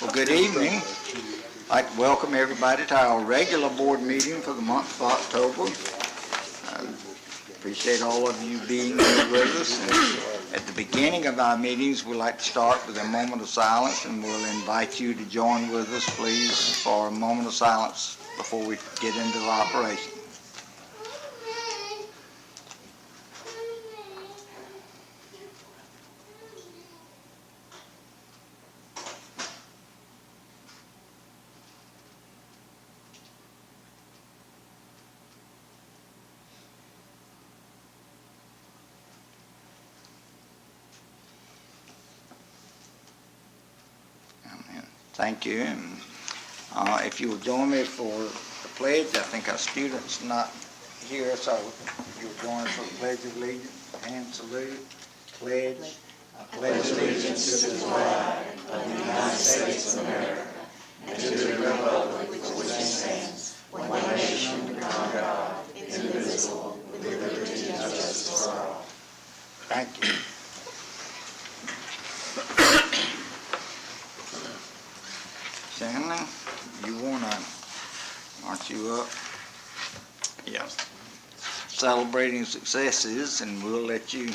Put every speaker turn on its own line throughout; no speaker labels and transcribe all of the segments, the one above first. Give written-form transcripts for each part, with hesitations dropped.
Well, good evening. I'd like to welcome everybody to our regular board meeting for the month of October. Appreciate all of you being here with us. And at the beginning of our meetings, we like to start with a moment of silence, and we'll invite you to join with us, please, for a moment of silence before we get into the operation. Thank you. And if you will join me for the pledge, I think our students not here, so you'll join us for the Pledge of Allegiance. Hand salute. Pledge. I pledge allegiance to the flag of the United States of America and to the republic which stands, one nation under God, indivisible, with liberty and justice for all. Thank you. Shannon, aren't you up? Yeah. Celebrating successes, and we'll let you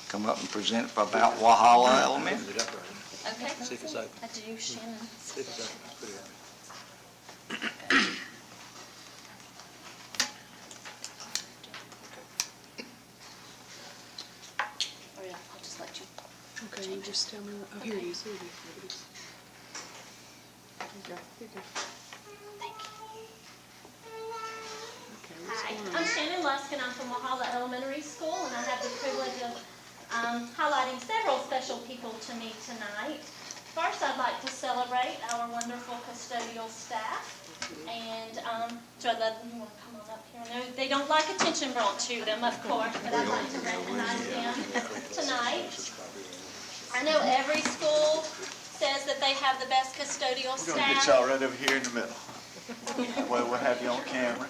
come up and present about Walhalla Elementary.
Okay.
See if it's open.
I do, Shannon.
See if it's open. Put it
Oh yeah, I'll just let you.
Okay, you just tell me. Oh, here it is. Here it is. Here you go.
Thank you.
Okay, what's
Hi,
going
I'm
on?
Shannon Luskin. I'm from Walhalla Elementary School, and I have the privilege of highlighting several special people to me tonight. First, I'd like to celebrate our wonderful custodial staff, and so I'd let you want to come on up here. I know they don't like attention brought to them, of course, but I'd like to recognize them tonight. I know every school says that they have the best custodial
We're going to get
staff.
y'all right over here in the middle. That way we'll have you on camera.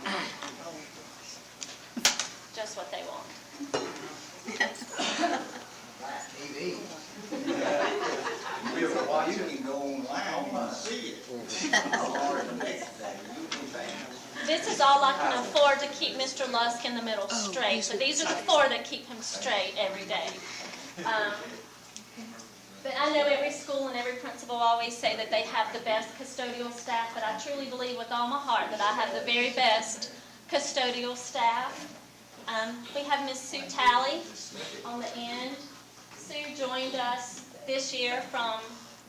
Just what they want.
You can go online and see it.
This is all I can afford to keep Mr. Lusk in the middle straight.
these
So
are
these are the four that keep him straight every day. But I know every school and every principal always say that they have the best custodial staff, but I truly believe with all my heart that I have the very best custodial staff. We have Miss Sue Talley on the end. Sue joined us this year from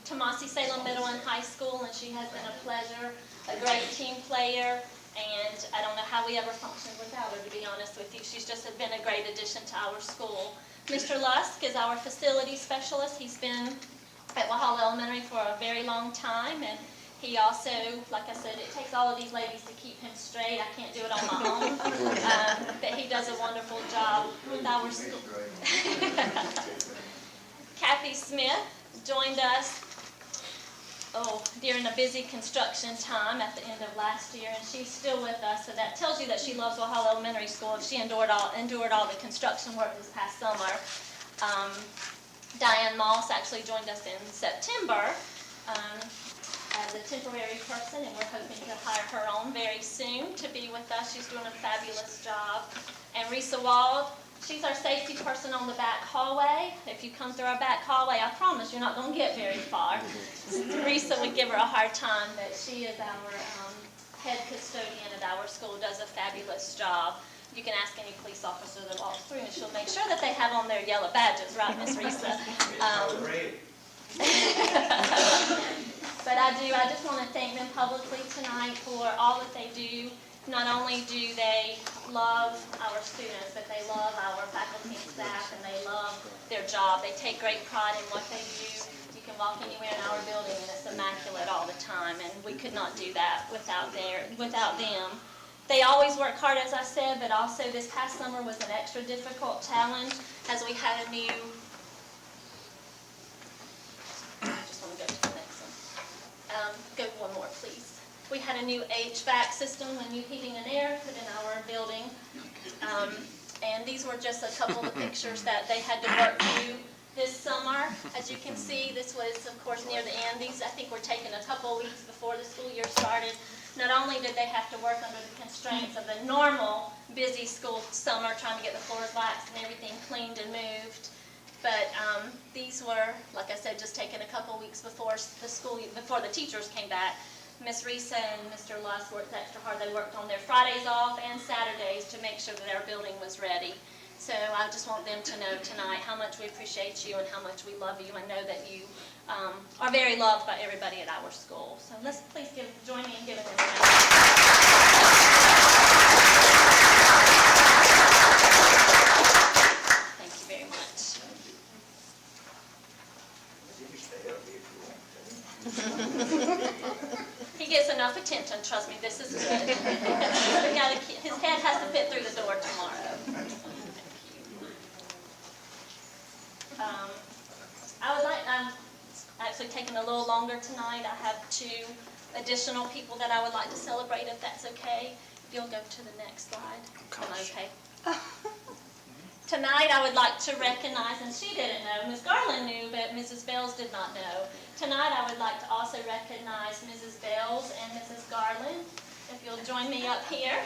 Tomasi Salem Middle and High School, and she has been a pleasure, a great team player, and I don't know how we ever functioned without her, to be honest with you. She's just been a great addition to our school. Mr. Lusk is our facility specialist. He's been at Walhalla Elementary for a very long time, and he also, like I said, it takes all of these ladies to keep him straight. I can't do it on my own, but he does a wonderful job with our school. Kathy Smith joined us during a busy construction time at the end of last year, and she's still with us, so that tells you that she loves Walhalla Elementary School if she endured all the construction work this past summer. Diane Moss actually joined us in September as a temporary person, and we're hoping to hire her on very soon to be with us. She's doing a fabulous job. And Risa Wald, she's our safety person on the back hallway. If you come through our back hallway, I promise you're not going to get very far. Risa would give her a hard time, but she is our head custodian at our school, does a fabulous job. You can ask any police officer that walks through, and she'll make sure that they have on their yellow badges, right, Miss Risa? But I just want to thank them publicly tonight for all that they do. Not only do they love our students, but they love our faculty and staff, and they love their job. They take great pride in what they do. You can walk anywhere in our building, and it's immaculate all the time, and we could not do that without them. They always work hard, as I said, but also this past summer was an extra difficult challenge as we had a new... I just want to go to the next one. Go one more, please. We had a new HVAC system, a new heating and air put in our building. And these were just a couple of pictures that they had to work through this summer. As you can see, this was, of course, near the Andes. I think we're taking a couple of weeks before the school year started. Not only did they have to work under the constraints of the normal busy school summer, trying to get the floors waxed and everything cleaned and moved, but these were, like I said, just taken a couple weeks before the teachers came back. Miss Risa and Mr. Luss worked extra hard. They worked on their Fridays off and Saturdays to make sure that our building was ready. So I just want them to know tonight how much we appreciate you and how much we love you, and know that you are very loved by everybody at our school. So let's please join me in giving them a round. Thank you very much. He gets enough attention, trust me, this is good. His head has to fit through the door tomorrow. I would like, I'm actually taking a little longer tonight. I have 2 additional people that I would like to celebrate, if that's okay. If you'll go to the next slide. Okay. Tonight I would like to recognize, and she didn't know, Ms. Garland knew, but Mrs. Bells did not know. Tonight I would like to also recognize Mrs. Bells and Mrs. Garland. If you'll join me up here.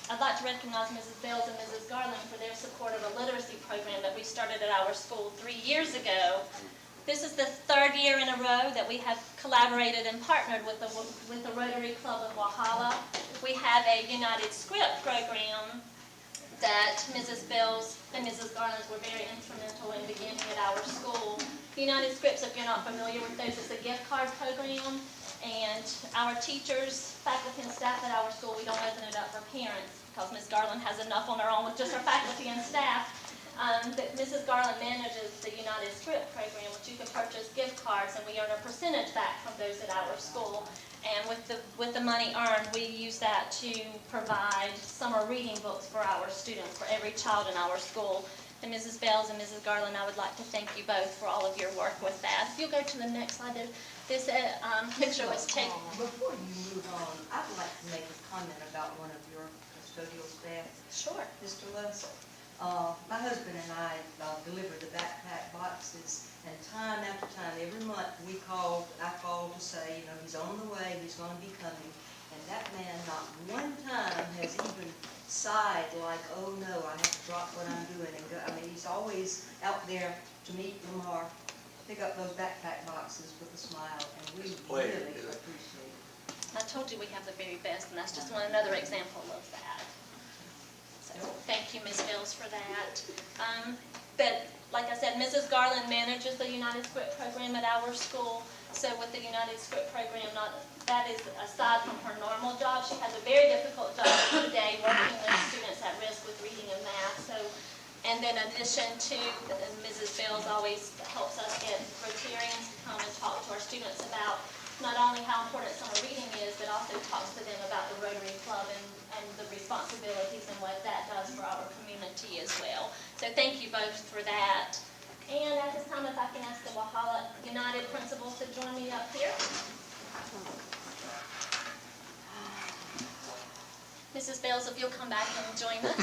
I'd like to recognize Mrs. Bells and Mrs. Garland for their support of a literacy program that we started at our school 3 years ago. This is the 3rd year in a row that we have collaborated and partnered with the Rotary Club of Walhalla. We have a United Script program that Mrs. Bells and Mrs. Garland were very instrumental in beginning at our school. United Scripts, if you're not familiar with those, is a gift card program. And our teachers, faculty, and staff at our school, we don't open it up for parents because Ms. Garland has enough on her own with just her faculty and staff. But Mrs. Garland manages the United Script program, which you can purchase gift cards, and we earn a percentage back from those at our school. And with the money earned, we use that to provide summer reading books for our students, for every child in our school. And Mrs. Bells and Mrs. Garland, I would like to thank you both for all of your work with that. If you'll go to the next slide, this picture was taken.
Before you move on, I would like to make a comment about one of your custodial staff.
Sure.
Mr. Luss. My husband and I deliver the backpack boxes, and time after time, every month I called to say, he's on the way, he's going to be coming. And that man not one time has even sighed like, oh no, I have to drop what I'm doing and go. I mean, he's always out there to meet Lamar, pick up those backpack boxes with a smile, and we really appreciate it.
I told you we have the very best, and that's just another example of that. So thank you, Ms. Mills, for that. But like I said, Mrs. Garland manages the United Script program at our school. So with the United Script program, that is aside from her normal job. She has a very difficult job today working with students at risk with reading and math. And then in addition to, Mrs. Bells always helps us get Rotarians to come and talk to our students about not only how important summer reading is, but also talks to them about the Rotary Club and the responsibilities and what that does for our community as well. So thank you both for that. And at this time, if I can ask the Walhalla United principals to join me up here. Mrs. Bells, if you'll come back and join us.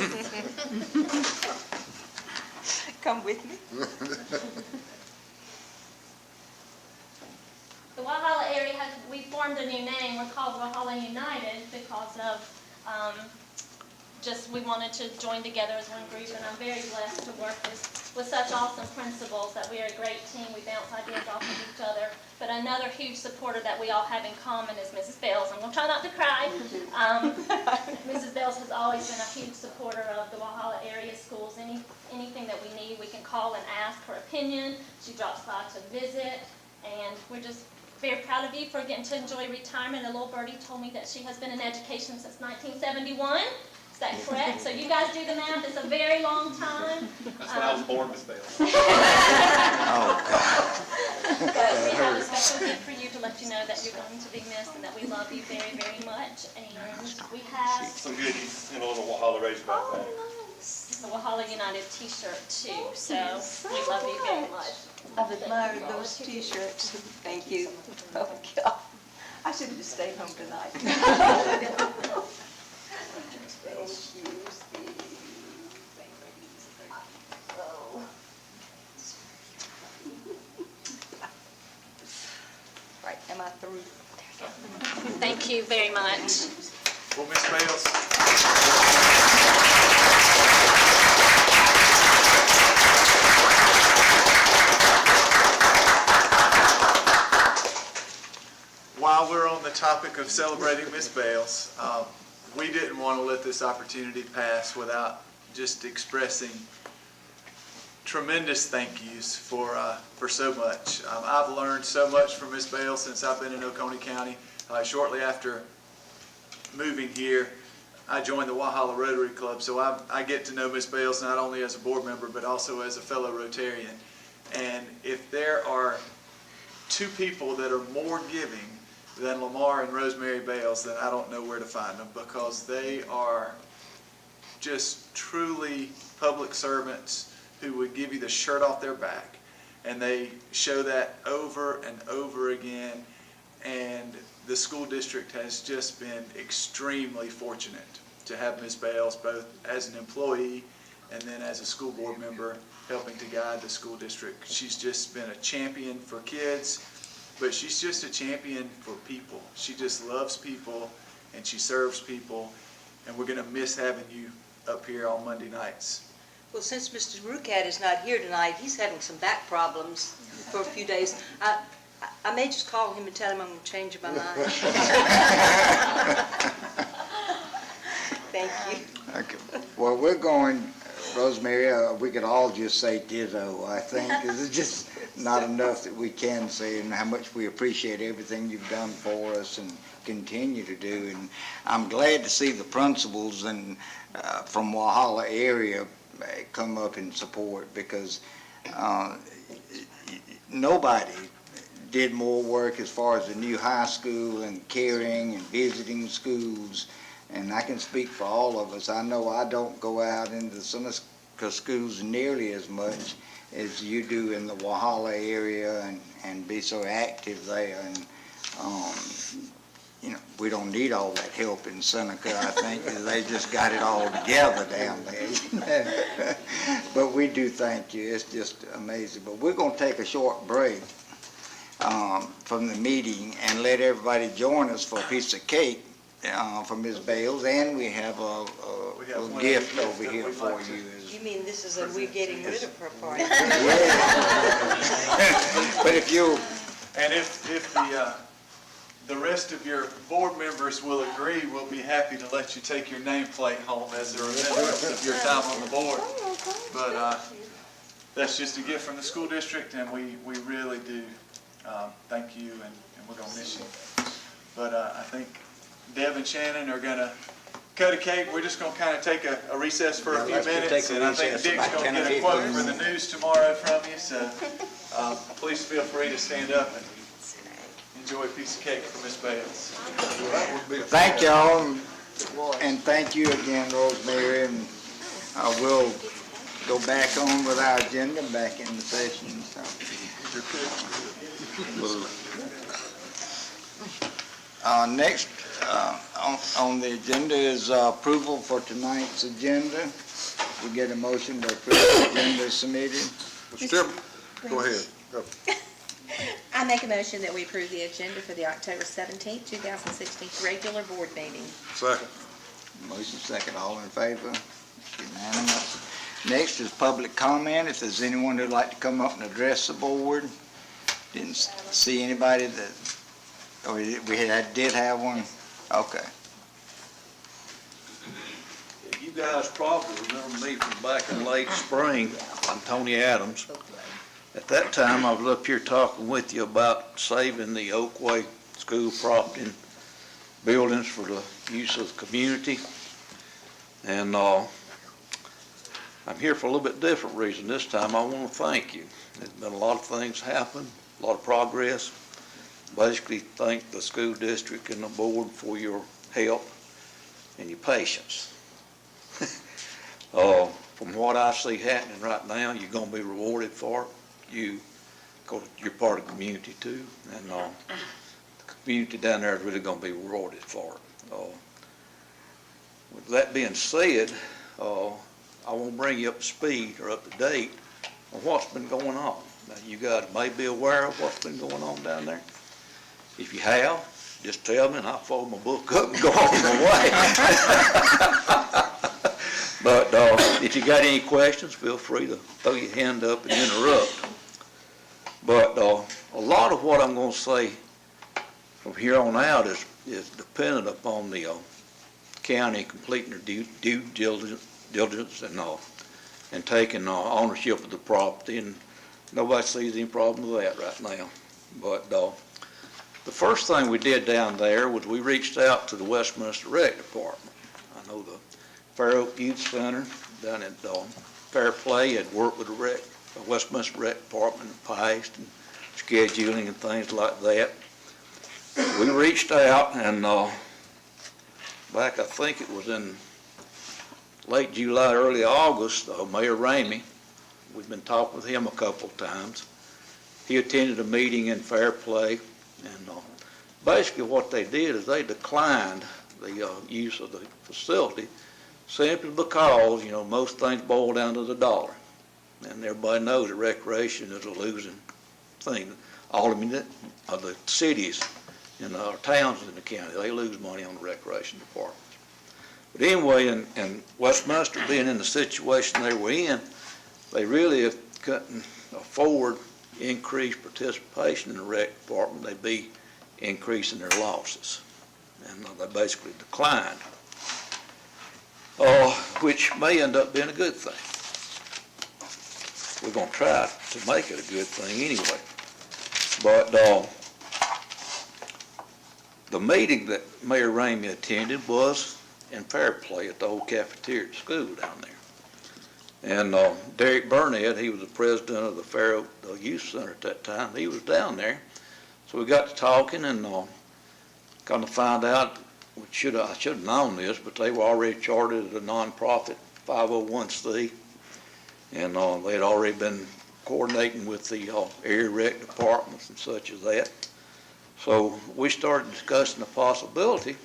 Come with me.
The Walhalla area we formed a new name. We're called Walhalla United because of we wanted to join together as one group, and I'm very blessed to work with such awesome principals that we are a great team. We bounce ideas off of each other. But another huge supporter that we all have in common is Mrs. Bells. I'm going to try not to cry. Mrs. Bells has always been a huge supporter of the Walhalla area schools. Anything that we need, we can call and ask her opinion. She drops by to visit, and we're just very proud of you for getting to enjoy retirement. A little birdie told me that she has been in education since 1971. Is that correct? So you guys do the math. It's a very long time.
That's when I was born, Miss Bales.
Oh, God.
But we have a special gift for you to let you know that you're going to be missed and that we love you very, very much. And we have
Some goodies in a little Walhalla Razorback bag.
the Walhalla United t-shirt too. So we love you very much.
I've admired those T-shirts. Thank you. Oh, God. I should have just stayed home tonight. my throat.
Thank you very much.
Well, Ms. Bales. While we're on the topic of celebrating Ms. Bales, we didn't want to let this opportunity pass without just expressing tremendous thank yous for so much. I've learned so much from Ms. Bales since I've been in Oconee County. Shortly after moving here, I joined the Walhalla Rotary Club, so I get to know Ms. Bales not only as a board member, but also as a fellow Rotarian. And if there are two people that are more giving than Lamar and Rosemary Bales, then I don't know where to find them, because they are just truly public servants who would give you the shirt off their back. And they show that over and over again. And the school district has just been extremely fortunate to have Ms. Bales both as an employee and then as a school board member helping to guide the school district. She's just been a champion for kids, but she's just a champion for people. She just loves people and she serves people, and we're going to miss having you up here on Monday nights.
Well, since Mr. Rucat is not here tonight, he's having some back problems for a few days. I may just call him and tell him I'm going to change my mind. Thank you.
Okay. Well, we're going, Rosemary, we could all just say ditto, I think, because it's just not enough that we can say, and how much we appreciate everything you've done for us and continue to do. And I'm glad to see the principals and from Walhalla area come up in support, because nobody did more work as far as the new high school and caring and visiting schools. And I can speak for all of us. I know I don't go out into some of the schools nearly as much as you do in the Walhalla area and be so active there. And, we don't need all that help in Seneca, I think, 'cause they just got it all together down there. But we do thank you. It's just amazing. But we're going to take a short break from the meeting and let everybody join us for a piece of cake from Ms. Bales, and we have a gift over here for you.
You mean this is we're getting rid of her party?
But if you...
And if the rest of your board members will agree, we'll be happy to let you take your nameplate home as a remembrance of your time on the board. But that's just a gift from the school district, and we really do thank you, and we're going to miss you. But I think Deb and Shannon are going to cut a cake. We're just going to kind of take a recess for a few minutes, and I think Dick's going to get a quote for the news tomorrow from you, so please feel free to stand up and enjoy a piece of cake for Ms. Bales.
Thank y'all, and thank you again, Rosemary, and we'll go back on with our agenda, back in the session. So. Next on the agenda is approval for tonight's agenda. We get a motion to approve the agenda submitted.
Mr. Chairman, go ahead. Go.
I make a motion that we approve the agenda for the October 17th, 2016 regular board meeting.
Second.
Motion second, all in favor? Unanimous. Next is public comment. If there's anyone who'd like to come up and address the board. Didn't see anybody that, or did have one? Okay.
You guys probably remember me from back in late spring. I'm Tony Adams. At that time, I was up here talking with you about saving the Oakway School property and buildings for the use of the community. And I'm here for a little bit different reason. This time, I want to thank you. There's been a lot of things happen, a lot of progress. Basically, thank the school district and the board for your help and your patience. From what I see happening right now, you're going to be rewarded for it. You're part of the community too, and the community down there is really going to be rewarded for it. With that being said, I want to bring you up to speed or up to date on what's been going on. Now, you guys may be aware of what's been going on down there. If you have, just tell me and I'll fold my book up and go on my way. But if you got any questions, feel free to throw your hand up and interrupt. But a lot of what I'm going to say from here on out is dependent upon the county completing their due diligence and taking ownership of the property, and nobody sees any problem with that right now. But the first thing we did down there was we reached out to the Westminster Rec Department. I know the Fair Oak Youth Center down at Fair Play had worked with the Westminster Rec Department in the past, and scheduling and things like that. We reached out, and back, I think it was in late July, early August, Mayor Ramey, we've been talking with him a couple of times. He attended a meeting in Fair Play, and basically what they did is they declined the use of the facility simply because, most things boil down to the dollar. And everybody knows that recreation is a losing thing. All of the cities and our towns in the county, they lose money on the recreation department. But anyway, and Westminster being in the situation they were in, they really couldn't afford increased participation in the rec department. They'd be increasing their losses. And they basically declined, which may end up being a good thing. We're going to try to make it a good thing anyway. But the meeting that Mayor Ramey attended was in Fair Play at the old cafeteria at school down there. And Derek Burnett, he was the president of the Fair Oak Youth Center at that time, he was down there. So we got to talking and kind of found out, I should have known this, but they were already chartered as a nonprofit 501c. And they had already been coordinating with the area rec departments and such as that. So we started discussing the possibility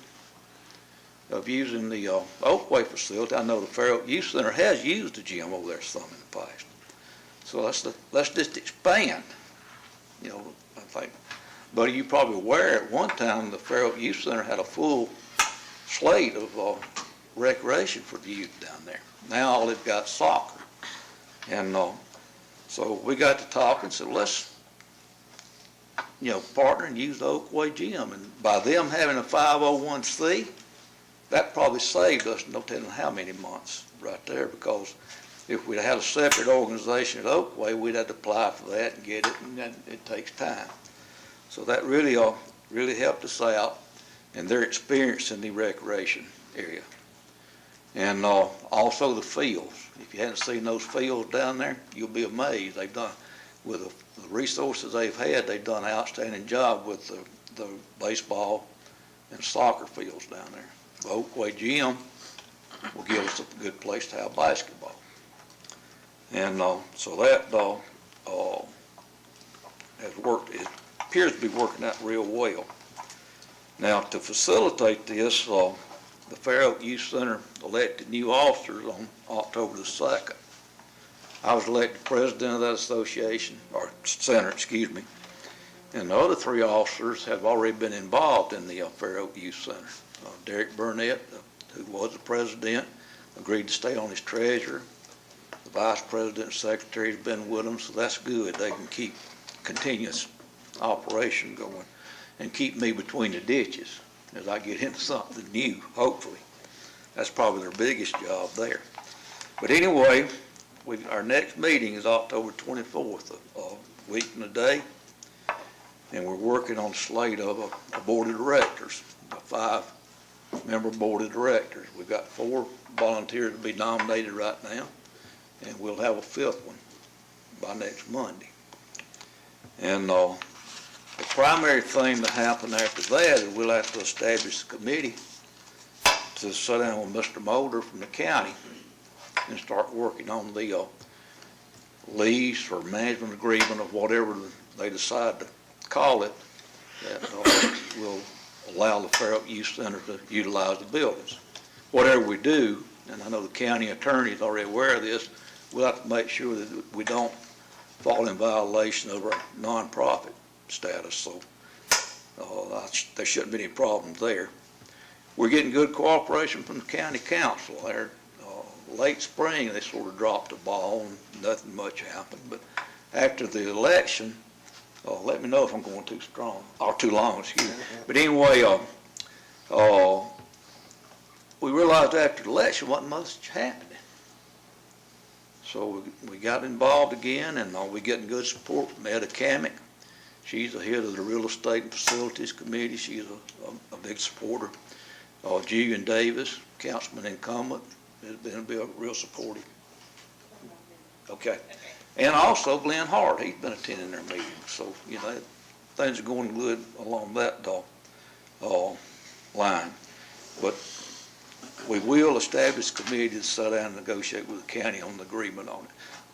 of using the Oakway facility. I know the Fair Oak Youth Center has used the gym over there some in the past. So let's just expand, I think. But you're probably aware at one time the Fair Oak Youth Center had a full slate of recreation for the youth down there. Now all they've got is soccer. And so we got to talk and said, let's, partner and use the Oakway gym. And by them having a 501c, that probably saved us no telling how many months right there, because if we'd had a separate organization at Oakway, we'd have to apply for that and get it, and it takes time. So that really helped us out in their experience in the recreation area. And also the fields. If you hadn't seen those fields down there, you'll be amazed. They've done, with the resources they've had, they've done an outstanding job with the baseball and soccer fields down there. The Oakway gym will give us a good place to have basketball. And so that has worked, it appears to be working out real well. Now, to facilitate this, the Fair Oak Youth Center elected new officers on October the 2nd. I was elected president of that association, or center, excuse me. And the other three officers have already been involved in the Fair Oak Youth Center. Derek Burnett, who was the president, agreed to stay on as treasurer. The vice president and secretary has been with them, so that's good. They can keep continuous operation going and keep me between the ditches as I get into something new, hopefully. That's probably their biggest job there. But anyway, our next meeting is October 24th, a week and a day, and we're working on a slate of a board of directors, a 5-member board of directors. We've got 4 volunteers to be nominated right now, and we'll have a 5th one by next Monday. And the primary thing to happen after that is we'll have to establish a committee to sit down with Mr. Mulder from the county and start working on the lease or management agreement or whatever they decide to call it that will allow the Fair Oak Youth Center to utilize the buildings. Whatever we do, and I know the county attorney is already aware of this, we'll have to make sure that we don't fall in violation of our nonprofit status. So There shouldn't be any problems there. We're getting good cooperation from the county council. There, late spring, they sort of dropped the ball and nothing much happened. But after the election, let me know if I'm going too strong, or too long, excuse me. But anyway, we realized after the election wasn't much happening. So we got involved again, and we're getting good support from Etta Kamick. She's the head of the Real Estate and Facilities Committee. She's a big supporter. Julian Davis, councilman incumbent, has been real supportive. Okay. And also Glenn Hart, he's been attending their meetings. So, things are going good along that line. But we will establish a committee to sit down and negotiate with the county on the agreement on it.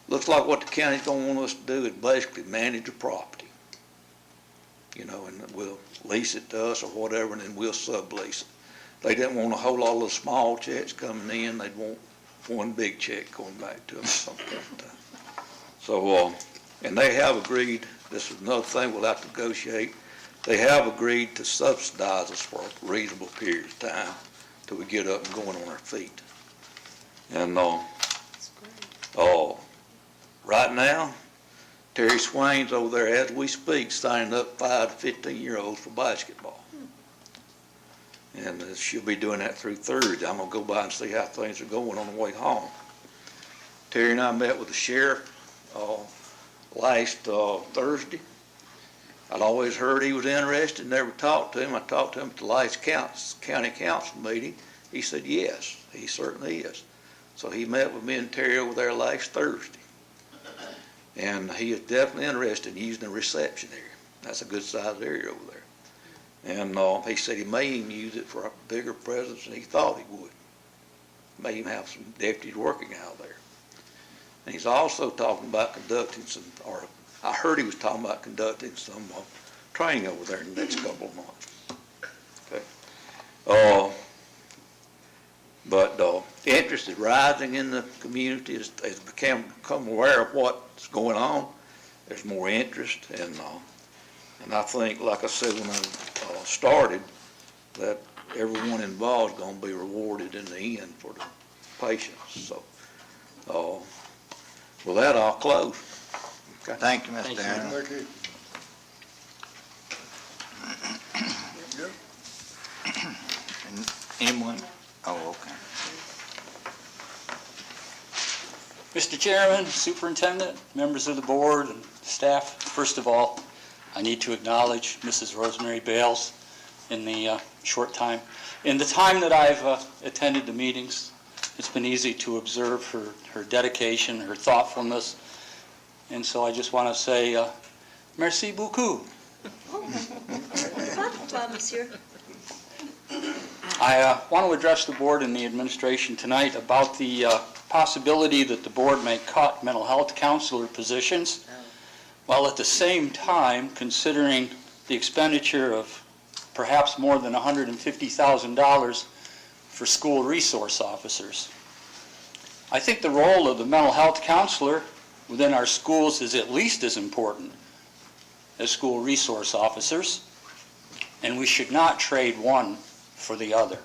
Looks like what the county's going to want us to do is basically manage the property. And we'll lease it to us or whatever, and then we'll sublease it. They didn't want a whole lot of small checks coming in. They'd want one big check going back to them at some point in time. So, and they have agreed, this is another thing we'll have to negotiate, they have agreed to subsidize us for a reasonable period of time till we get up and going on our feet. And right now, Terry Swain's over there as we speak signing up 5 to 15-year-olds for basketball. And she'll be doing that through Thursday. I'm going to go by and see how things are going on the way home. Terry and I met with the sheriff last Thursday. I'd always heard he was interested, never talked to him. I talked to him at the last county council meeting. He said yes, he certainly is. So he met with me and Terry over there last Thursday. And he is definitely interested in using the reception area. That's a good sized area over there. And he said he may even use it for a bigger presence than he thought he would. May even have some deputies working out there. And he's also talking about conducting I heard he was talking about conducting some training over there in the next couple of months. Okay. But the interest is rising in the community as become aware of what's going on. There's more interest, and I think, like I said when I started, that everyone involved is going to be rewarded in the end for the patients. So, with that, I'll close. Okay.
Thank you, Mr. Adams.
Thank you.
Anyone? Oh, okay.
Mr. Chairman, Superintendent, members of the board, and staff, first of all, I need to acknowledge Mrs. Rosemary Bales in the In the time that I've attended the meetings, it's been easy to observe her dedication, her thoughtfulness, and so I just want to say, merci beaucoup. I want to address the board and the administration tonight about the possibility that the board may cut mental health counselor positions, while at the same time considering the expenditure of perhaps more than $150,000 for school resource officers. I think the role of the mental health counselor within our schools is at least as important as school resource officers, and we should not trade one for the other.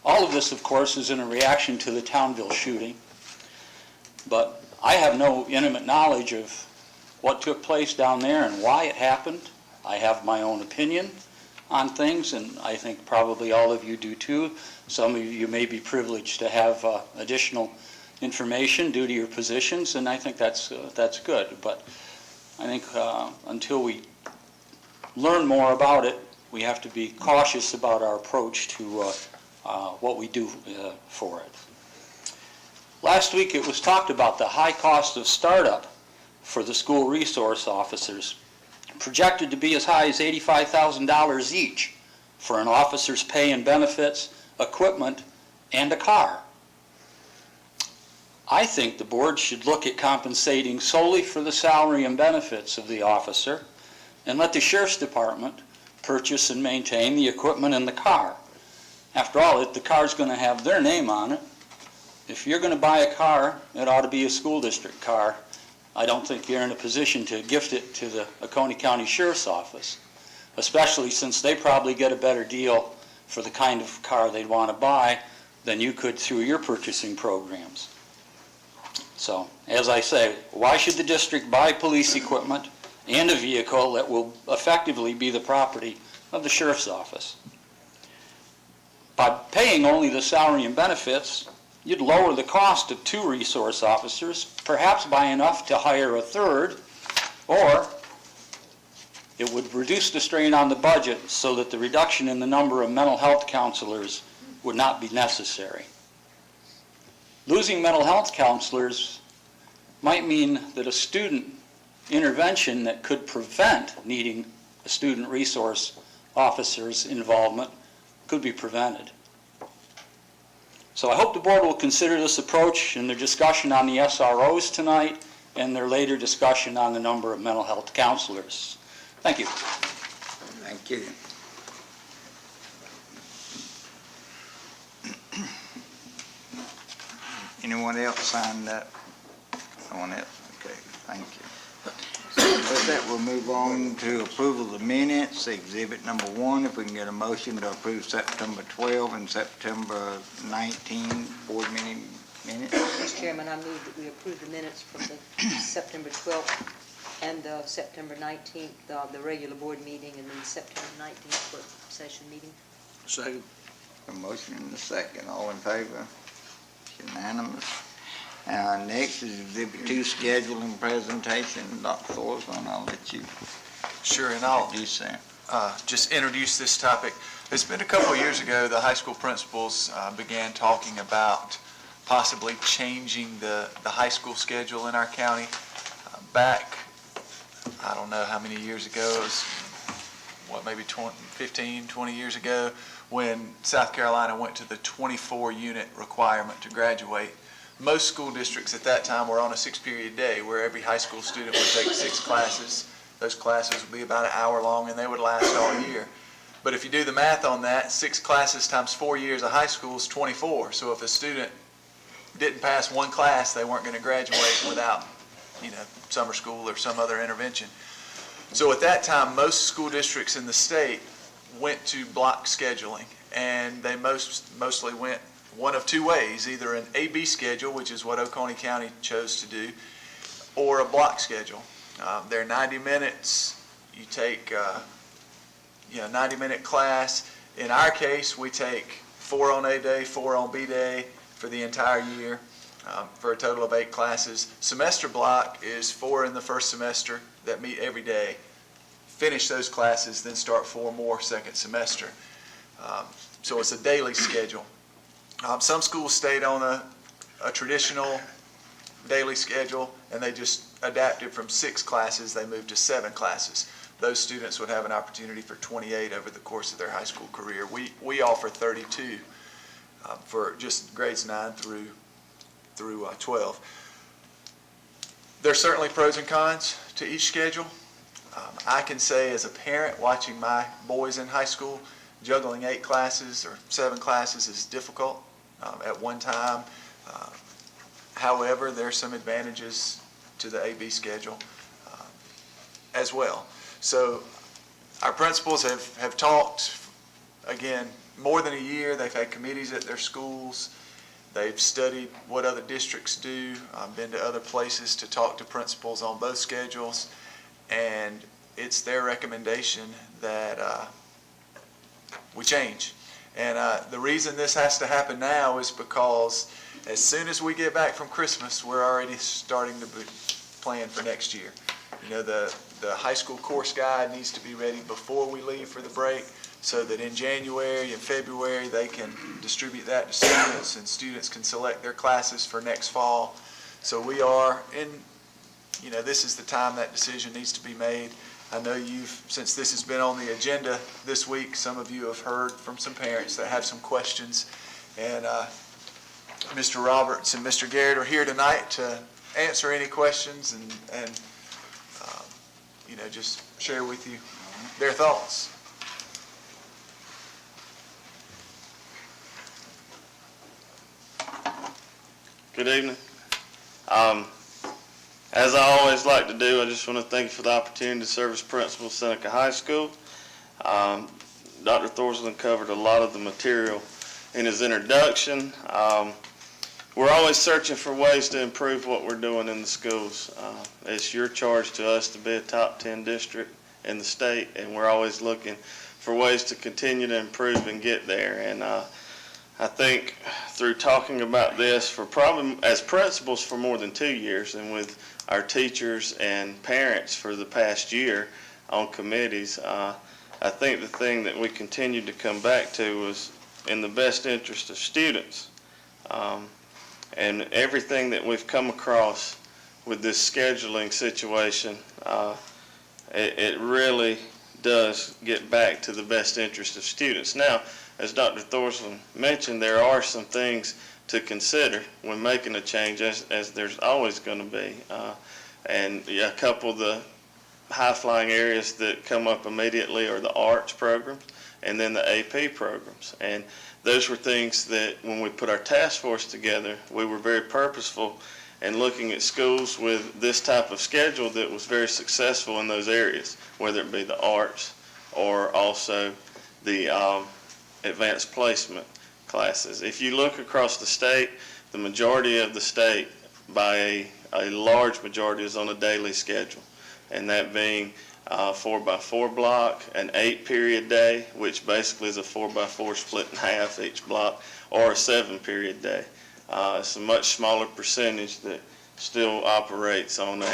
All of this, of course, is in a reaction to the Townville shooting, but I have no intimate knowledge of what took place down there and why it happened. I have my own opinion on things, and I think probably all of you do too. Some of you may be privileged to have additional information due to your positions, and I think that's good. But I think until we learn more about it, we have to be cautious about our approach to what we do for it. Last week it was talked about the high cost of startup for the school resource officers, projected to be as high as $85,000 each for an officer's pay and benefits, equipment, and a car. I think the board should look at compensating solely for the salary and benefits of the officer and let the sheriff's department purchase and maintain the equipment and the car. After all, if the car's going to have their name on it, if you're going to buy a car, it ought to be a school district car I don't think you're in a position to gift it to the Oconee County Sheriff's Office, especially since they probably get a better deal for the kind of car they'd want to buy than you could through your purchasing programs. So, as I say, why should the district buy police equipment and a vehicle that will effectively be the property of the sheriff's office? By paying only the salary and benefits, you'd lower the cost of 2 resource officers, perhaps by enough to hire a third, or it would reduce the strain on the budget so that the reduction in the number of mental health counselors would not be necessary. Losing mental health counselors might mean that a student intervention that could prevent needing a student resource officer's involvement could be prevented. So I hope the board will consider this approach in their discussion on the SROs tonight and their later discussion on the number of mental health counselors. Thank you.
Thank you. Anyone else signed up? No one else? Okay, thank you. With that, we'll move on to approval of the minutes, exhibit number 1. If we can get a motion to approve September 12 and September 19 board meeting minutes.
Mr. Chairman, I move that we approve the minutes from the September 12th and the September 19th, the regular board meeting, and then the September 19th work session meeting.
Second.
A motion and a second. All in favor? Unanimous. Next is exhibit 2, scheduling presentation. Dr. Thorson, I'll let you
Sure, and I'll
introduce that.
just introduce this topic. It's been a couple of years ago, the high school principals began talking about possibly changing the high school schedule in our county. Back, I don't know how many years ago, it was, maybe 15, 20 years ago, when South Carolina went to the 24-unit requirement to graduate. Most school districts at that time were on a 6-period day where every high school student would take 6 classes. Those classes would be about an hour long and they would last all year. But if you do the math on that, 6 classes times 4 years of high school is 24. So if a student didn't pass one class, they weren't going to graduate without, summer school or some other intervention. So at that time, most school districts in the state went to block scheduling, and they mostly went one of 2 ways, either an A-B schedule, which is what Oconee County chose to do, or a block schedule. They're 90 minutes. You take 90-minute class. In our case, we take 4 on A day, 4 on B day for the entire year, for a total of 8 classes. Semester block is 4 in the first semester that meet every day. Finish those classes, then start 4 more second semester. So it's a daily schedule. Some schools stayed on a traditional daily schedule, and they just adapted from 6 classes, they moved to 7 classes. Those students would have an opportunity for 28 over the course of their high school career. We offer 32 for just grades 9 through 12. There's certainly pros and cons to each schedule. I can say as a parent watching my boys in high school, juggling 8 classes or 7 classes is difficult at one time. However, there are some advantages to the AB schedule as well. So our principals have talked, again, more than a year. They've had committees at their schools. They've studied what other districts do, been to other places to talk to principals on both schedules, and it's their recommendation that we change. And the reason this has to happen now is because as soon as we get back from Christmas, we're already starting to plan for next year. The high school course guide needs to be ready before we leave for the break, so that in January and February they can distribute that to students, and students can select their classes for next fall. So we are in, this is the time that decision needs to be made. I know since this has been on the agenda this week, some of you have heard from some parents that have some questions, and Mr. Roberts and Mr. Garrett are here tonight to answer any questions and just share with you their thoughts.
Good evening. As I always like to do, I just want to thank you for the opportunity to serve as principal of Seneca High School. Dr. Thorsland covered a lot of the material in his introduction. We're always searching for ways to improve what we're doing in the schools. It's your charge to us to be a top 10 district in the state, and we're always looking for ways to continue to improve and get there. And I think through talking about this for probably as principals for more than 2 years, and with our teachers and parents for the past year on committees, I think the thing that we continued to come back to was in the best interest of students. And everything that we've come across with this scheduling situation, it really does get back to the best interest of students. Now, as Dr. Thorsland mentioned, there are some things to consider when making a change, as there's always going to be. And a couple of the high-flying areas that come up immediately are the arts programs and then the AP programs. And those were things that when we put our task force together, we were very purposeful in looking at schools with this type of schedule that was very successful in those areas, whether it be the arts or also the advanced placement classes. If you look across the state, the majority of the state, by a large majority, is on a daily schedule, and that being 4x4 block, an 8-period day, which basically is a 4x4 split in half each block, or a 7-period day. It's a much smaller percentage that still operates on a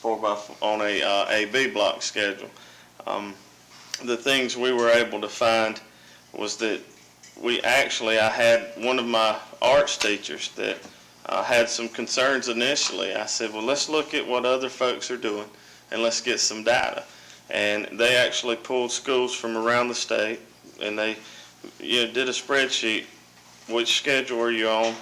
4x4 on a AB block schedule. The things we were able to find was that I had one of my arts teachers that had some concerns initially. I said, well, let's look at what other folks are doing and let's get some data. And they actually pulled schools from around the state, and they did a spreadsheet. Which schedule are you on?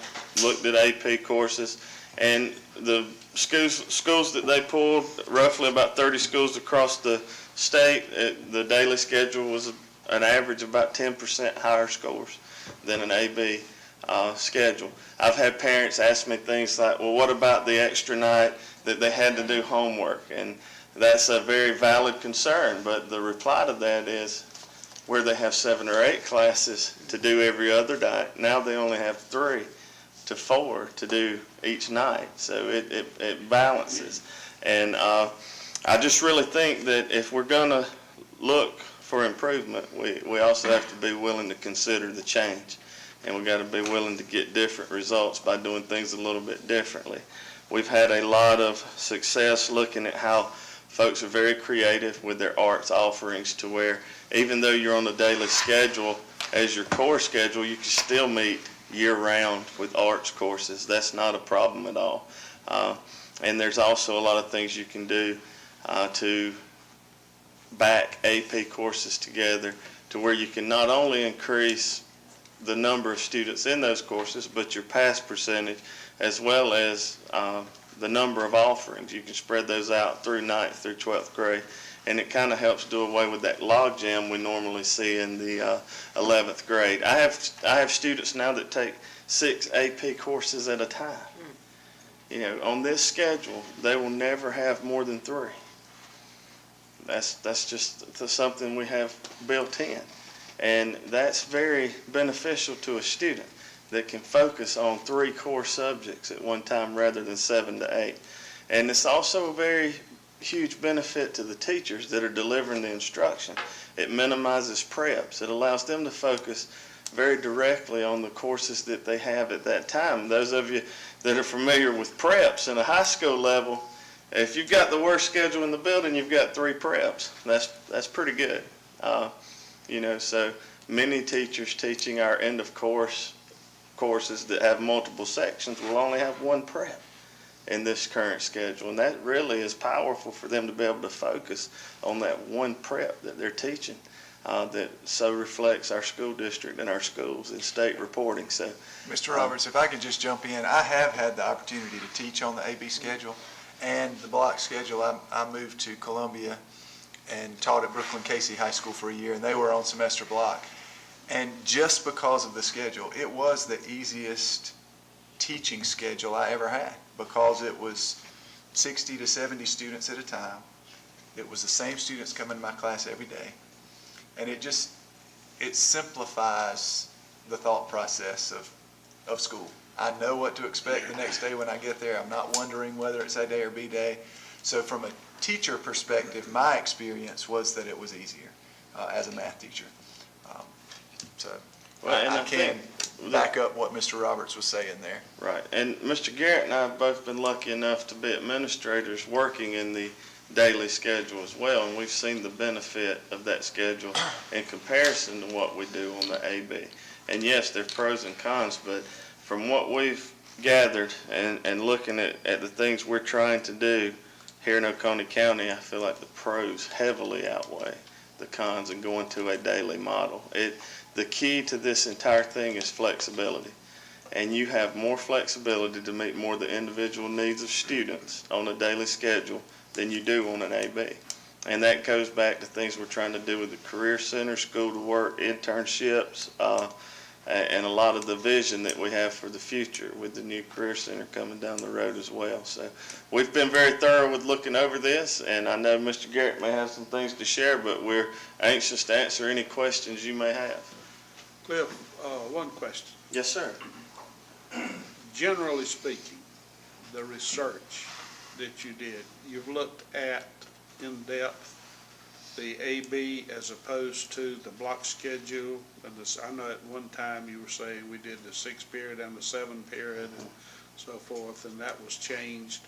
Looked at AP courses, and the schools that they pulled, roughly about 30 schools across the state, the daily schedule was an average of about 10% higher scores than an AB schedule. I've had parents ask me things like, well, what about the extra night that they had to do homework? And that's a very valid concern, but the reply to that is where they have 7 or 8 classes to do every other night, now they only have 3 to 4 to do each night. So it balances. And I just really think that if we're going to look for improvement, we also have to be willing to consider the change. And we've got to be willing to get different results by doing things a little bit differently. We've had a lot of success looking at how folks are very creative with their arts offerings, to where even though you're on a daily schedule as your core schedule, you can still meet year-round with arts courses. That's not a problem at all. And there's also a lot of things you can do to back AP courses together, to where you can not only increase the number of students in those courses, but your pass percentage, as well as the number of offerings. You can spread those out through 9th through 12th grade, and it kind of helps do away with that log jam we normally see in the 11th grade. I have students now that take 6 AP courses at a time. On this schedule, they will never have more than 3. That's just something we have built in. And that's very beneficial to a student that can focus on 3 core subjects at one time rather than 7 to 8. And it's also a very huge benefit to the teachers that are delivering the instruction. It minimizes preps. It allows them to focus very directly on the courses that they have at that time. Those of you that are familiar with preps in a high school level, if you've got the worst schedule in the building, you've got 3 preps. That's pretty good. So many teachers teaching our end of course courses that have multiple sections will only have 1 prep in this current schedule, and that really is powerful for them to be able to focus on that 1 prep that they're teaching that so reflects our school district and our schools in state reporting. So,
Mr. Roberts, if I could just jump in, I have had the opportunity to teach on the AB schedule and the block schedule. I moved to Columbia and taught at Brooklyn Casey High School for a year, and they were on semester block. And just because of the schedule, it was the easiest teaching schedule I ever had, because it was 60 to 70 students at a time. It was the same students coming to my class every day. And it simplifies the thought process of school. I know what to expect the next day when I get there. I'm not wondering whether it's A day or B day. So from a teacher perspective, my experience was that it was easier as a math teacher. So I can back up what Mr. Roberts was saying there.
Right, and Mr. Garrett and I have both been lucky enough to be administrators working in the daily schedule as well, and we've seen the benefit of that schedule in comparison to what we do on the AB. And yes, there are pros and cons, but from what we've gathered and looking at the things we're trying to do here in Oconee County, I feel like the pros heavily outweigh the cons in going to a daily model. The key to this entire thing is flexibility. And you have more flexibility to meet more of the individual needs of students on a daily schedule than you do on an AB. And that goes back to things we're trying to do with the Career Center, School to Work, internships, and a lot of the vision that we have for the future with the new Career Center coming down the road as well. So we've been very thorough with looking over this, and I know Mr. Garrett may have some things to share, but we're anxious to answer any questions you may have.
Cliff, one question.
Yes, sir.
Generally speaking, the research that you did, you've looked at in depth the AB as opposed to the block schedule, and this, I know at one time you were saying we did the 6 period and the 7 period and so forth, and that was changed.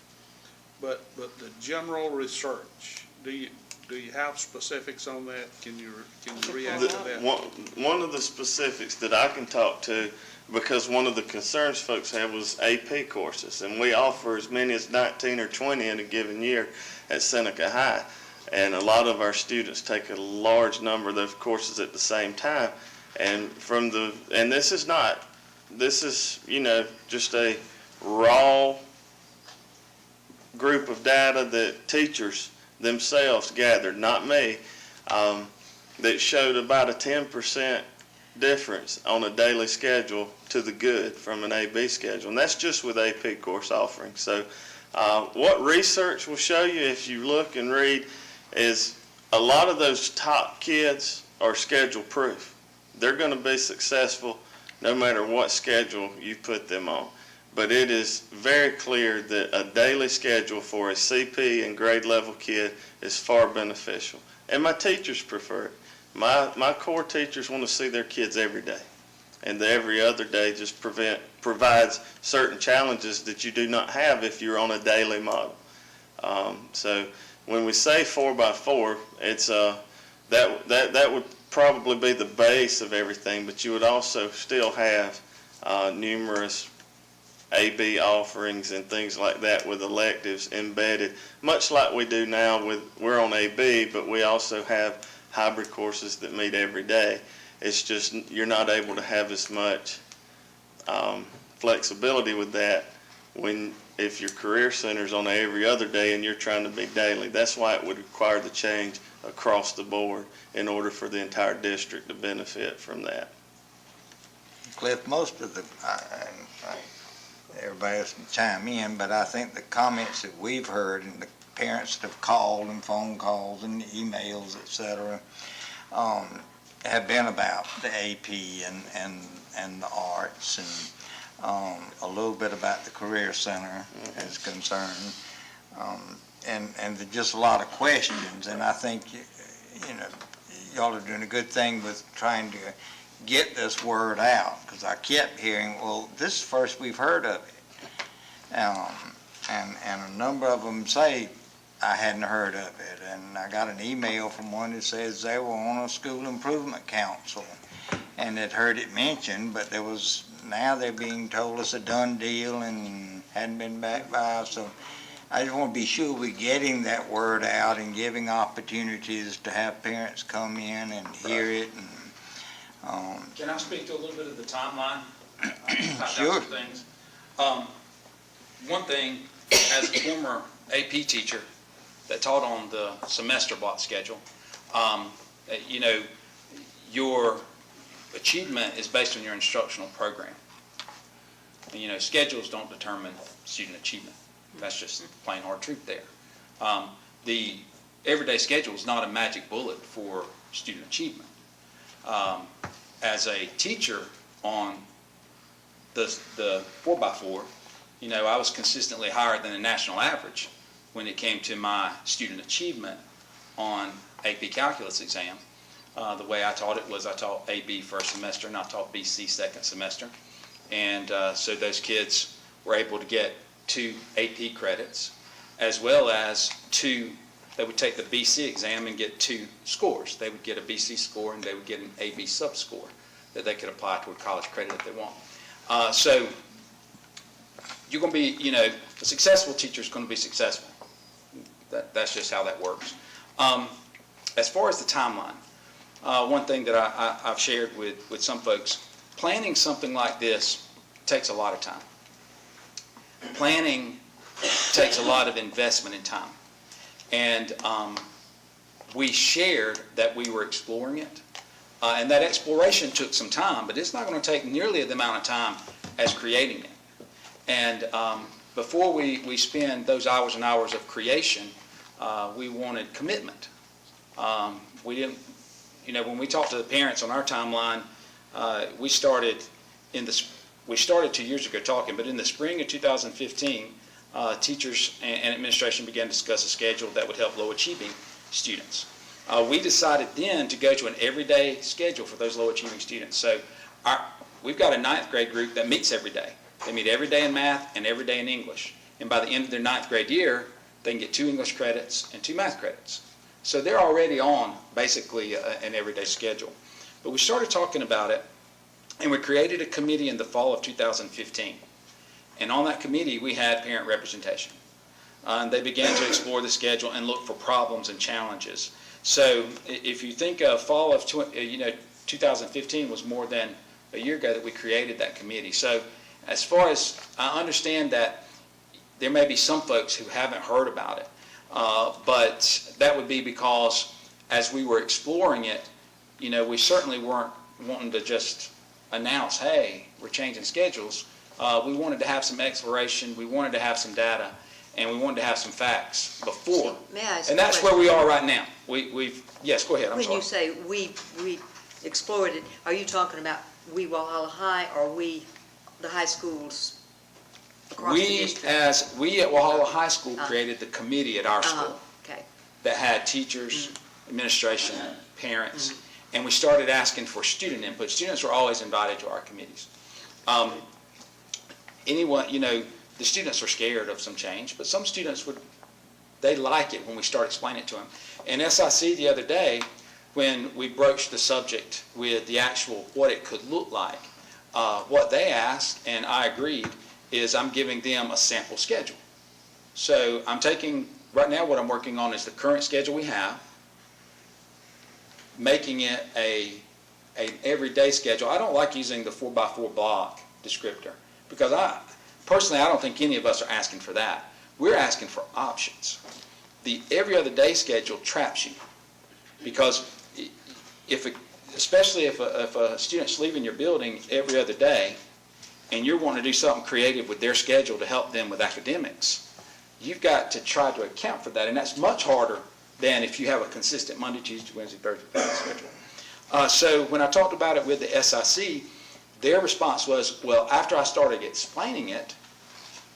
But the general research, do you have specifics on that? Can you react to that?
One of the specifics that I can talk to, because one of the concerns folks have was AP courses, and we offer as many as 19 or 20 in a given year at Seneca High. And a lot of our students take a large number of those courses at the same time. And this is, you know, just a raw group of data that teachers themselves gathered, not me, that showed about a 10% difference on a daily schedule to the good from an AB schedule. And that's just with AP course offerings. So what research will show you if you look and read is a lot of those top kids are schedule proof. They're going to be successful no matter what schedule you put them on. But it is very clear that a daily schedule for a CP and grade level kid is far beneficial. And my teachers prefer it. My core teachers want to see their kids every day. And the every other day just provides certain challenges that you do not have if you're on a daily model. So when we say 4x4, it's that would probably be the base of everything, but you would also still have numerous AB offerings and things like that with electives embedded, much like we do now we're on AB, but we also have hybrid courses that meet every day. It's just you're not able to have as much flexibility with that if your Career Center's on every other day and you're trying to be daily. That's why it would require the change across the board in order for the entire district to benefit from that.
Cliff, most of everybody else can chime in, but I think the comments that we've heard and the parents that have called and phone calls and emails, et cetera, have been about the AP and the arts and a little bit about the Career Center is concerned, and there's just a lot of questions. And I think y'all are doing a good thing with trying to get this word out, because I kept hearing, well, this is the first we've heard of it, and a number of them say I hadn't heard of it. And I got an email from one that says they were on a school improvement council and had heard it mentioned, but now they're being told it's a done deal and hadn't been back by. So I just want to be sure we're getting that word out and giving opportunities to have parents come in and hear it. And
can I speak to a little bit of the timeline?
Sure.
Things. One thing, as a former AP teacher that taught on the semester block schedule, your achievement is based on your instructional program. Schedules don't determine student achievement. That's just plain hard truth there. The everyday schedule is not a magic bullet for student achievement. As a teacher on the 4x4, I was consistently higher than the national average when it came to my student achievement on AP Calculus exam. The way I taught it was I taught AB first semester and I taught BC second semester. And so those kids were able to get 2 AP credits, as well as they would take the BC exam and get 2 scores. They would get a BC score and they would get an AB sub-score that they could apply toward college credit if they want. So you're going to be, a successful teacher is going to be successful. That's just how that works. As far as the timeline, one thing that I've shared with some folks, planning something like this takes a lot of time. Planning takes a lot of investment in time. And we shared that we were exploring it. And that exploration took some time, but it's not going to take nearly the amount of time as creating it. And before we spend those hours and hours of creation, we wanted commitment. We didn't, when we talked to the parents on our timeline, we started 2 years ago talking, but in the spring of 2015, teachers and administration began to discuss a schedule that would help low achieving students. We decided then to go to an everyday schedule for those low achieving students. So we've got a 9th grade group that meets every day. They meet every day in math and every day in English. And by the end of their 9th grade year, they can get 2 English credits and 2 math credits. So they're already on basically an everyday schedule. But we started talking about it, and we created a committee in the fall of 2015. And on that committee, we had parent representation. And they began to explore the schedule and look for problems and challenges. So if you think of fall of 2015 was more than a year ago that we created that committee. So as far as I understand that there may be some folks who haven't heard about it, but that would be because as we were exploring it, we certainly weren't wanting to just announce, hey, we're changing schedules. We wanted to have some exploration, we wanted to have some data, and we wanted to have some facts before.
May I ask
and that's where we are right now. Yes, go ahead, I'm sorry.
When you say we explored it, are you talking about we Walhalla High or we, the high schools across the district?
We at Walhalla High School created the committee at our school
okay. that
had teachers, administration, parents, and we started asking for student input. Students were always invited to our committees. The students are scared of some change, but some students they like it when we start explaining it to them. And SIC the other day, when we broached the subject with the actual what it could look like, what they asked, and I agreed, is I'm giving them a sample schedule. So I'm taking, right now what I'm working on is the current schedule we have, making it an everyday schedule. I don't like using the 4x4 block descriptor because personally I don't think any of us are asking for that. We're asking for options. The every other day schedule traps you because especially if a student's leaving your building every other day and you're wanting to do something creative with their schedule to help them with academics, you've got to try to account for that, and that's much harder than if you have a consistent Monday, Tuesday, Wednesday, Thursday, Friday schedule. So when I talked about it with the SIC, their response was, well, after I started explaining it,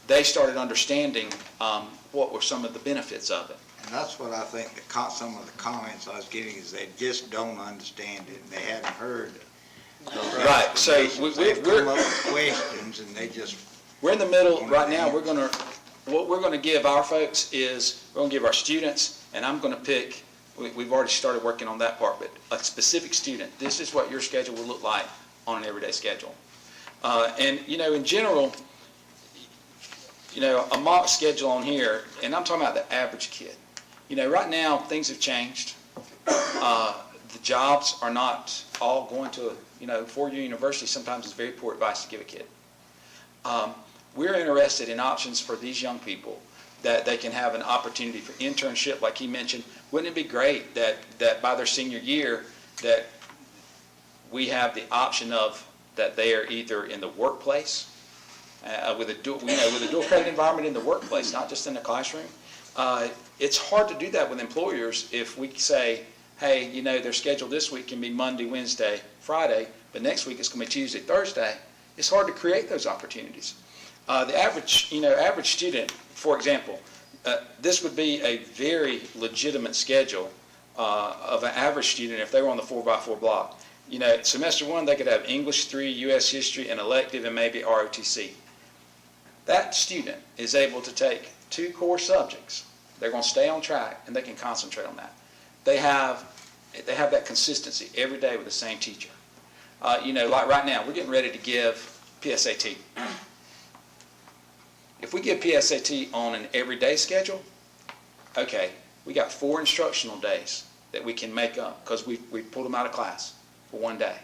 they started understanding what were some of the benefits of it.
And that's what I think some of the comments I was getting is they just don't understand it. They hadn't heard it.
Right. So
we're come up with questions and they just.
We're in the middle right now. What we're going to give our folks is we're going to give our students, and I'm going to pick. We've already started working on that part, but a specific student. This is what your schedule will look like on an everyday schedule. And in general, a mock schedule on here, and I'm talking about the average kid. Right now things have changed. The jobs are not all going to four-year university. Sometimes it's very poor advice to give a kid. We're interested in options for these young people that they can have an opportunity for internship, like he mentioned. Wouldn't it be great that by their senior year that we have the option of that they are either in the workplace
with a dual credit environment in the workplace, not just in the classroom. It's hard to do that with employers if we say, hey, their schedule this week can be Monday, Wednesday, Friday, but next week it's going to be Tuesday, Thursday. It's hard to create those opportunities. The average student, for example, this would be a very legitimate schedule of an average student if they were on the 4x4 block. Semester 1, they could have English 3, U.S. History, an elective, and maybe ROTC. That student is able to take 2 core subjects. They're going to stay on track, and they can concentrate on that. They have that consistency every day with the same teacher. Like right now, we're getting ready to give PSAT. If we give PSAT on an everyday schedule, okay, we got 4 instructional days that we can make up because we pulled them out of class for one day.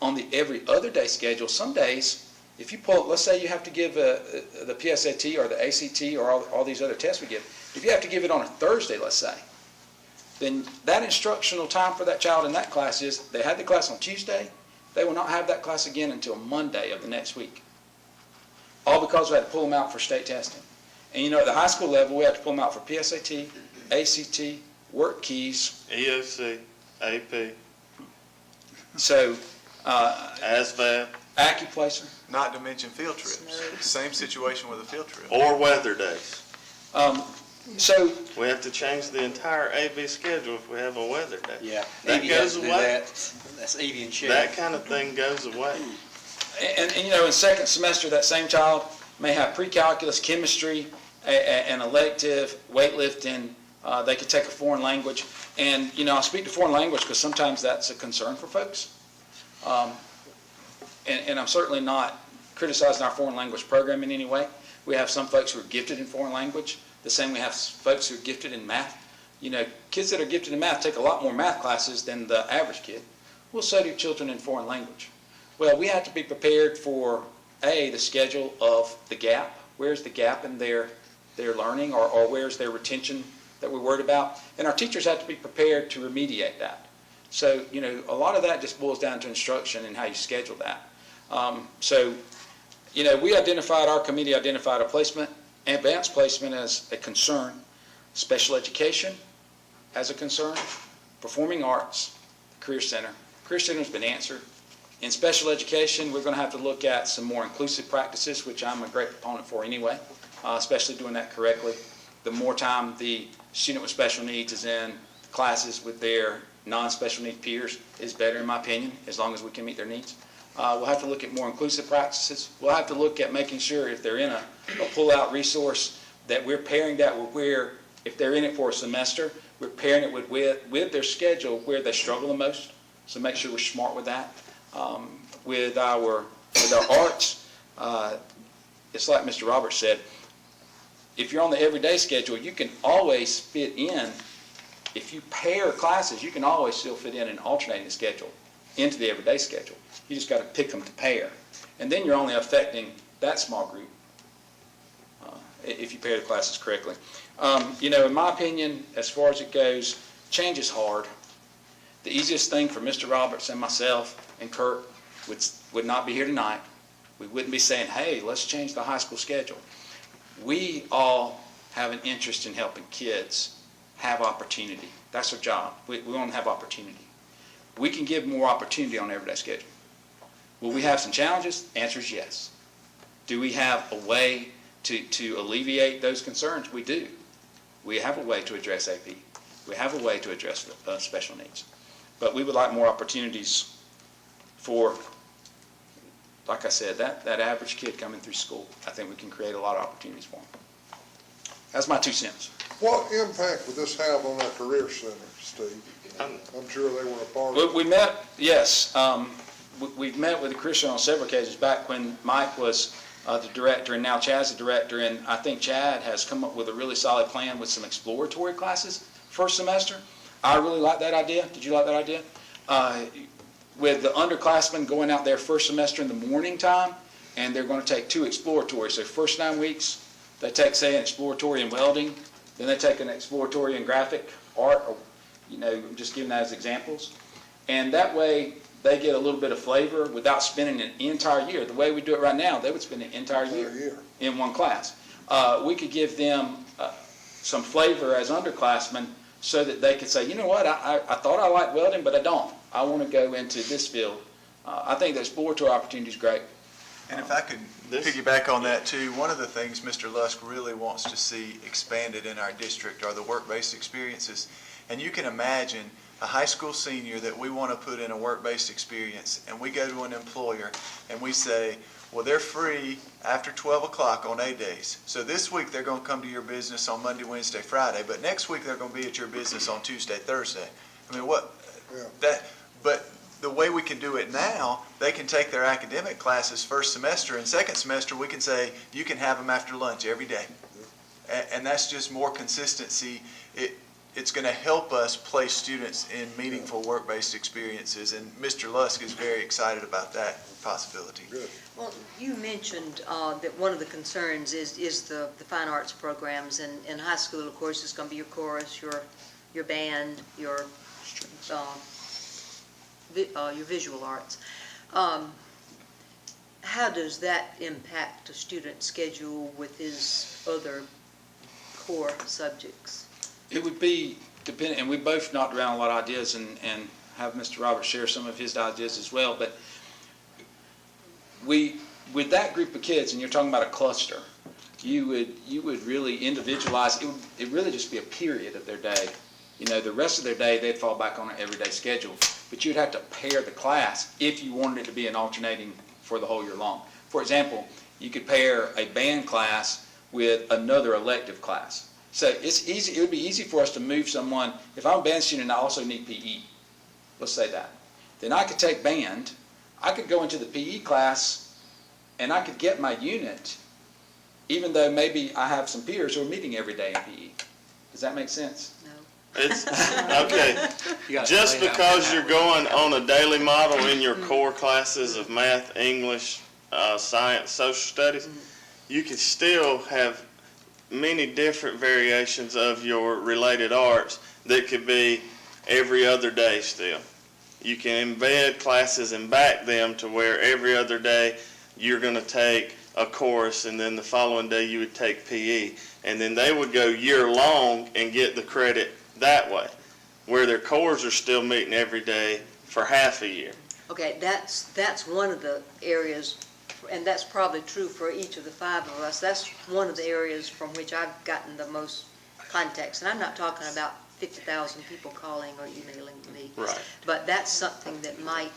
On the every other day schedule, some days, if you pull, let's say you have to give the PSAT or the ACT or all these other tests we give, if you have to give it on a Thursday, let's say, then that instructional time for that child in that class is they had the class on Tuesday, they will not have that class again until Monday of the next week. All because we had to pull them out for state testing. And at the high school level, we have to pull them out for PSAT, ACT, work keys.
EOC, AP.
So,
ASVAB.
acuplacer.
Not to mention field trips. Same situation with a field trip.
Or weather days.
So
we have to change the entire AV schedule if we have a weather day.
Yeah,
That goes away.
That's Evie and Sherry.
That kind of thing goes away.
And in second semester, that same child may have pre-calculus, chemistry, an elective, weightlifting. They could take a foreign language. And, I speak to foreign language because sometimes that's a concern for folks. And I'm certainly not criticizing our foreign language program in any way. We have some folks who are gifted in foreign language. The same we have folks who are gifted in math. Kids that are gifted in math take a lot more math classes than the average kid. Well, so do children in foreign language. Well, we have to be prepared for, the schedule of the gap. Where's the gap in their learning or where's their retention that we're worried about? And our teachers have to be prepared to remediate that. So, a lot of that just boils down to instruction and how you schedule that. Our committee identified a placement, advanced placement as a concern, special education as a concern, performing arts, career center. Career center has been answered. In special education, we're going to have to look at some more inclusive practices, which I'm a great proponent for anyway, especially doing that correctly. The more time the student with special needs is in classes with their non-special need peers is better, in my opinion, as long as we can meet their needs. We'll have to look at more inclusive practices. We'll have to look at making sure if they're in a pull-out resource that we're pairing that with where, if they're in it for a semester, we're pairing it with their schedule where they struggle the most. So make sure we're smart with that. With our arts, it's like Mr. Roberts said, if you're on the everyday schedule, you can always fit in. If you pair classes, you can always still fit in an alternating schedule into the everyday schedule. You just got to pick them to pair. And then you're only affecting that small group if you pair the classes correctly. In my opinion, as far as it goes, change is hard. The easiest thing for Mr. Roberts and myself and Kurt would not be here tonight. We wouldn't be saying, hey, let's change the high school schedule. We all have an interest in helping kids have opportunity. That's our job. We want to have opportunity. We can give more opportunity on the everyday schedule. Will we have some challenges? The answer is yes. Do we have a way to alleviate those concerns? We do. We have a way to address AP. We have a way to address special needs. But we would like more opportunities for, like I said, that average kid coming through school. I think we can create a lot of opportunities for them. That's my 2 cents.
What impact would this have on our career center, Steve? I'm sure they were a part of it.
We met, yes. We've met with the Career Center on several occasions back when Mike was the director and now Chad's the director. And I think Chad has come up with a really solid plan with some exploratory classes first semester. I really like that idea. Did you like that idea? With the underclassmen going out there first semester in the morning time, and they're going to take 2 exploratory. So first 9 weeks, they take, say, an exploratory in welding, then they take an exploratory in graphic art, or, I'm just giving that as examples. And that way, they get a little bit of flavor without spending an entire year. The way we do it right now, they would spend an entire year in one class. We could give them some flavor as underclassmen so that they could say, you know what, I thought I liked welding, but I don't. I want to go into this field. I think that exploratory opportunity is great.
And if I could piggyback on that too, one of the things Mr. Lusk really wants to see expanded in our district are the work-based experiences. And you can imagine a high school senior that we want to put in a work-based experience, and we go to an employer and we say, well, they're free after 12 o'clock on A days. So this week they're going to come to your business on Monday, Wednesday, Friday, but next week they're going to be at your business on Tuesday, Thursday. I mean, but the way we can do it now, they can take their academic classes first semester, and second semester we can say, you can have them after lunch every day. And that's just more consistency. It's going to help us place students in meaningful work-based experiences, and Mr. Lusk is very excited about that possibility.
Good.
Well, you mentioned that one of the concerns is the fine arts programs, and in high school, of course, it's going to be your chorus, your band, your visual arts. How does that impact a student's schedule with his other core subjects?
It would be dependent, and we both knocked around a lot of ideas and have Mr. Roberts share some of his ideas as well, but with that group of kids, and you're talking about a cluster, you would really individualize, it would really just be a period of their day. You know, the rest of their day, they'd fall back on an everyday schedule, but you'd have to pair the class if you wanted it to be an alternating for the whole year long. For example, you could pair a band class with another elective class. So it's easy. It would be easy for us to move someone. If I'm a band student and I also need PE, let's say that, then I could take band, I could go into the PE class, and I could get my unit, even though maybe I have some peers who are meeting every day in PE. Does that make sense?
No.
It's, okay, just because you're going on a daily model in your core classes of math, English, science, social studies, you can still have many different variations of your related arts that could be every other day still. You can embed classes and back them to where every other day you're going to take a chorus, and then the following day you would take PE, and then they would go year long and get the credit that way, where their cores are still meeting every day for half a year.
Okay, that's one of the areas, and that's probably true for each of the five of us. That's one of the areas from which I've gotten the most contacts, and I'm not talking about 50,000 people calling or emailing me.
Right.
But that's something that you might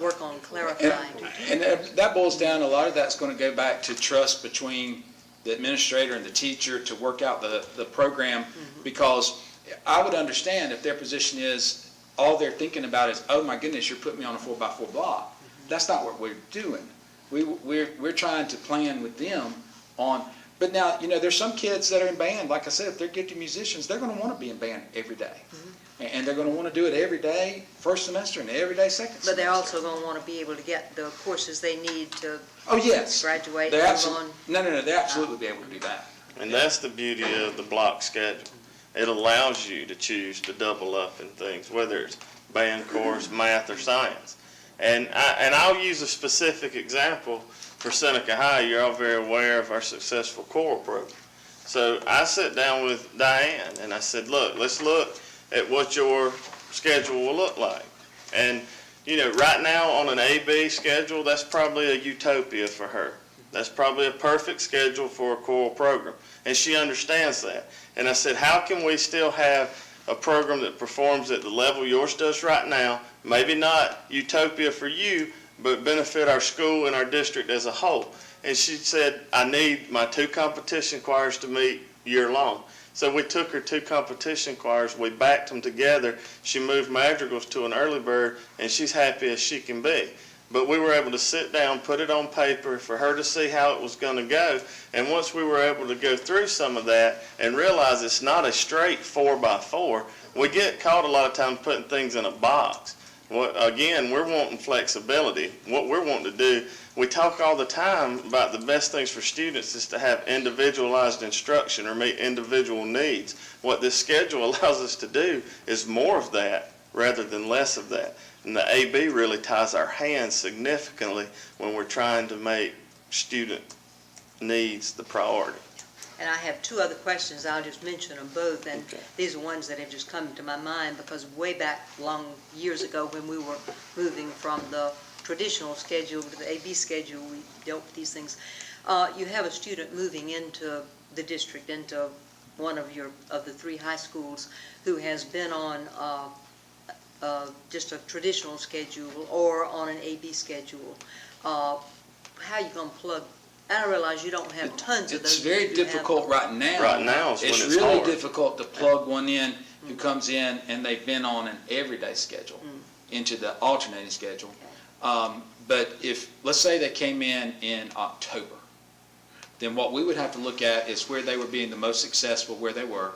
work on clarifying.
And that boils down, a lot of that's going to go back to trust between the administrator and the teacher to work out the program, because I would understand if their position is, all they're thinking about is, oh my goodness, you're putting me on a 4x4 block. That's not what we're doing. We're trying to plan with them on, but now, you know, there's some kids that are in band, like I said, if they're gifted musicians, they're going to want to be in band every day. And they're going to want to do it every day, first semester, and every day, second semester.
But they're also going to want to be able to get the courses they need to graduate
They're
and move on.
No, they absolutely be able to do that.
And that's the beauty of the block schedule. It allows you to choose to double up in things, whether it's band, chorus, math, or science. And I'll use a specific example for Seneca High. You're all very aware of our successful choral program. So I sat down with Diane and I said, look, let's look at what your schedule will look like. And, you know, right now on an A-B schedule, that's probably a utopia for her. That's probably a perfect schedule for a choral program. And she understands that. And I said, how can we still have a program that performs at the level yours does right now, maybe not utopia for you, but benefit our school and our district as a whole? And she said, I need my 2 competition choirs to meet year long. So we took her 2 competition choirs, we backed them together, she moved madrigals to an early bird, and she's happy as she can be. But we were able to sit down, put it on paper for her to see how it was going to go, and once we were able to go through some of that and realize it's not a straight 4x4, we get caught a lot of times putting things in a box. Well, again, we're wanting flexibility. What we're wanting to do, we talk all the time about the best things for students is to have individualized instruction or meet individual needs. What this schedule allows us to do is more of that rather than less of that. And the AB really ties our hands significantly when we're trying to make student needs the priority.
And I have two other questions, I'll just mention them both, and
Okay.
these are ones that have just come to my mind, because way back long years ago, when we were moving from the traditional schedule to the AB schedule, we dealt with these things. You have a student moving into the district, into one of the three high schools, who has been on just a traditional schedule or on an AB schedule. How are you going to plug? I realize you don't have tons of those.
It's very difficult right now.
Right now is when it's
really
hard.
difficult to plug one in who comes in and they've been on an everyday schedule into the alternating schedule. But if, let's say they came in October, then what we would have to look at is where they were being the most successful, where they were,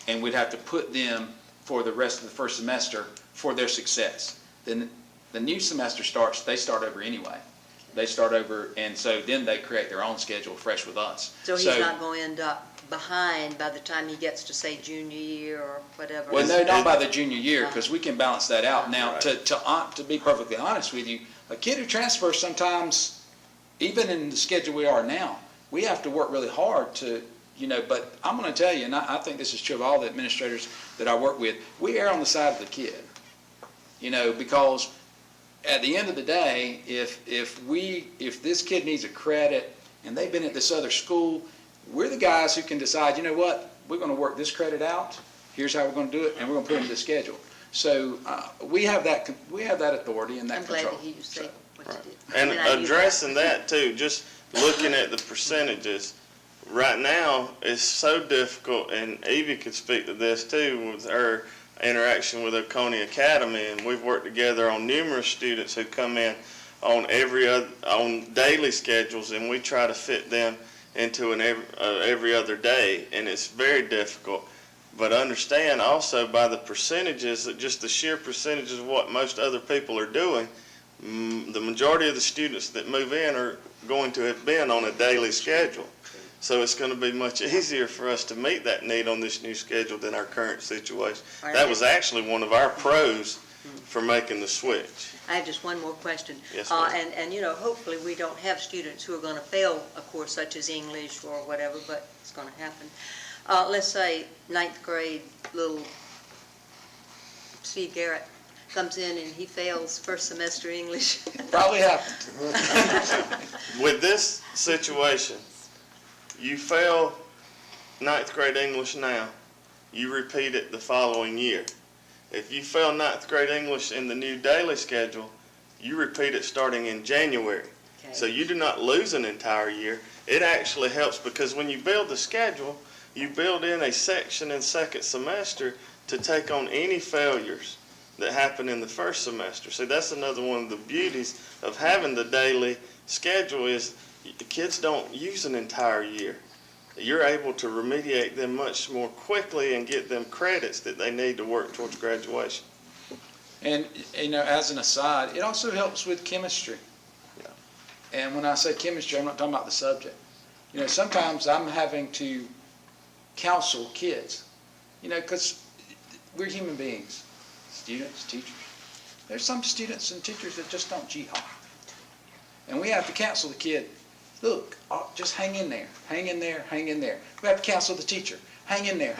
and we'd have to put them for the rest of the first semester for their success. Then the new semester starts, they start over anyway. They start over, and so then they create their own schedule fresh with us.
So he's not going to end up behind by the time he gets to, say, junior year or whatever?
Well, no, not by the junior year, because we can balance that out. Now, to be perfectly honest with you, a kid who transfers sometimes, even in the schedule we are now, we have to work really hard to, but I'm going to tell you, and I think this is true of all the administrators that I work with, we err on the side of the kid. Because at the end of the day, if this kid needs a credit and they've been at this other school, we're the guys who can decide, you know what, we're going to work this credit out, here's how we're going to do it, and we're going to put it in the schedule. So we have that authority and that control.
I'm glad to hear you say what you did.
And
I mean, I knew
addressing that too, just looking at the percentages, right now it's so difficult, and Evie could speak to this too with her interaction with Oconee Academy, and we've worked together on numerous students who come in on on daily schedules, and we try to fit them into an every other day, and it's very difficult. But understand also by the percentages, just the sheer percentages of what most other people are doing, the majority of the students that move in are going to have been on a daily schedule. So it's going to be much easier for us to meet that need on this new schedule than our current situation. That was actually one of our pros for making the switch.
I have just one more question.
Yes, ma'am.
And hopefully we don't have students who are going to fail a course such as English or whatever, but it's going to happen. Let's say ninth grade little Steve Garrett comes in and he fails first semester English.
Probably happened.
With this situation, you fail ninth grade English now, you repeat it the following year. If you fail ninth grade English in the new daily schedule, you repeat it starting in January.
Okay.
So you do not lose an entire year. It actually helps because when you build the schedule, you build in a section in second semester to take on any failures that happen in the first semester. So that's another one of the beauties of having the daily schedule is the kids don't use an entire year. You're able to remediate them much more quickly and get them credits that they need to work towards graduation.
And, as an aside, it also helps with chemistry.
Yeah.
And when I say chemistry, I'm not talking about the subject. Sometimes I'm having to counsel kids, because we're human beings, students, teachers. There's some students and teachers that just don't jihad. And we have to counsel the kid, look, just hang in there, hang in there, hang in there. We have to counsel the teacher, hang in there,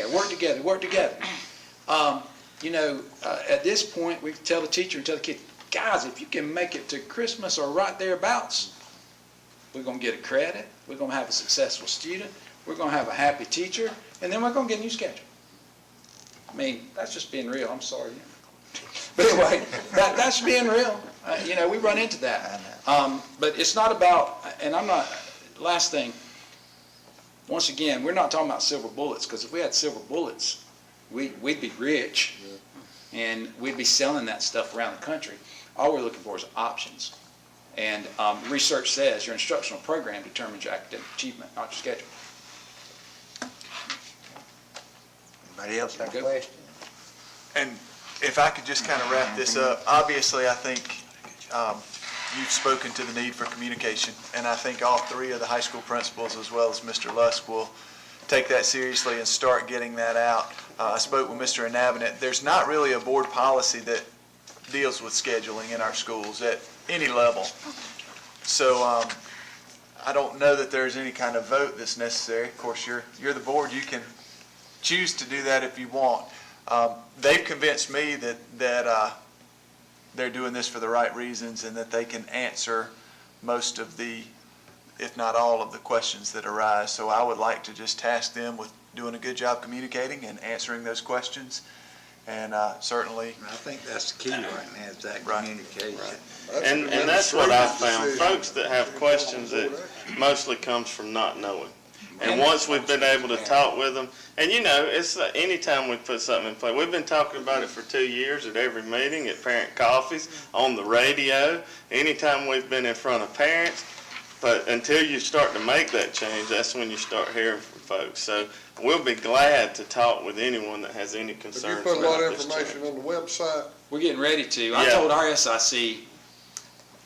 work together, work together. At this point, we tell the teacher and tell the kid, guys, if you can make it to Christmas or right thereabouts, we're going to get a credit, we're going to have a successful student, we're going to have a happy teacher, and then we're going to get a new schedule. I mean, that's just being real. I'm sorry. But anyway, that's being real. We run into that. But it's not about, and I'm not, last thing, once again, we're not talking about silver bullets, because if we had silver bullets, we'd be rich, and we'd be selling that stuff around the country. All we're looking for is options. And research says your instructional program determines your academic achievement, not your schedule.
Anybody else have a question?
And if I could just kind of wrap this up, obviously I think you've spoken to the need for communication, and I think all three of the high school principals as well as Mr. Lusk will take that seriously and start getting that out. I spoke with Mr. Inabinant. There's not really a board policy that deals with scheduling in our schools at any level. So I don't know that there's any kind of vote that's necessary. Of course, you're the board. You can choose to do that if you want. They've convinced me that they're doing this for the right reasons and that they can answer most of the, if not all of the questions that arise. So I would like to just task them with doing a good job communicating and answering those questions. And certainly,
I think that's the key right now, is that
Right.
communication.
And that's what I found. Folks that have questions, it mostly comes from not knowing. And once we've been able to talk with them, and you know, it's anytime we put something in place, we've been talking about it for 2 years at every meeting, at parent coffees, on the radio, anytime we've been in front of parents. But until you start to make that change, that's when you start hearing from folks. So we'll be glad to talk with anyone that has any
Have
concerns
you put a lot
about
of
this
information
change.
on the website?
We're getting ready to. I
Yeah.
told our SIC,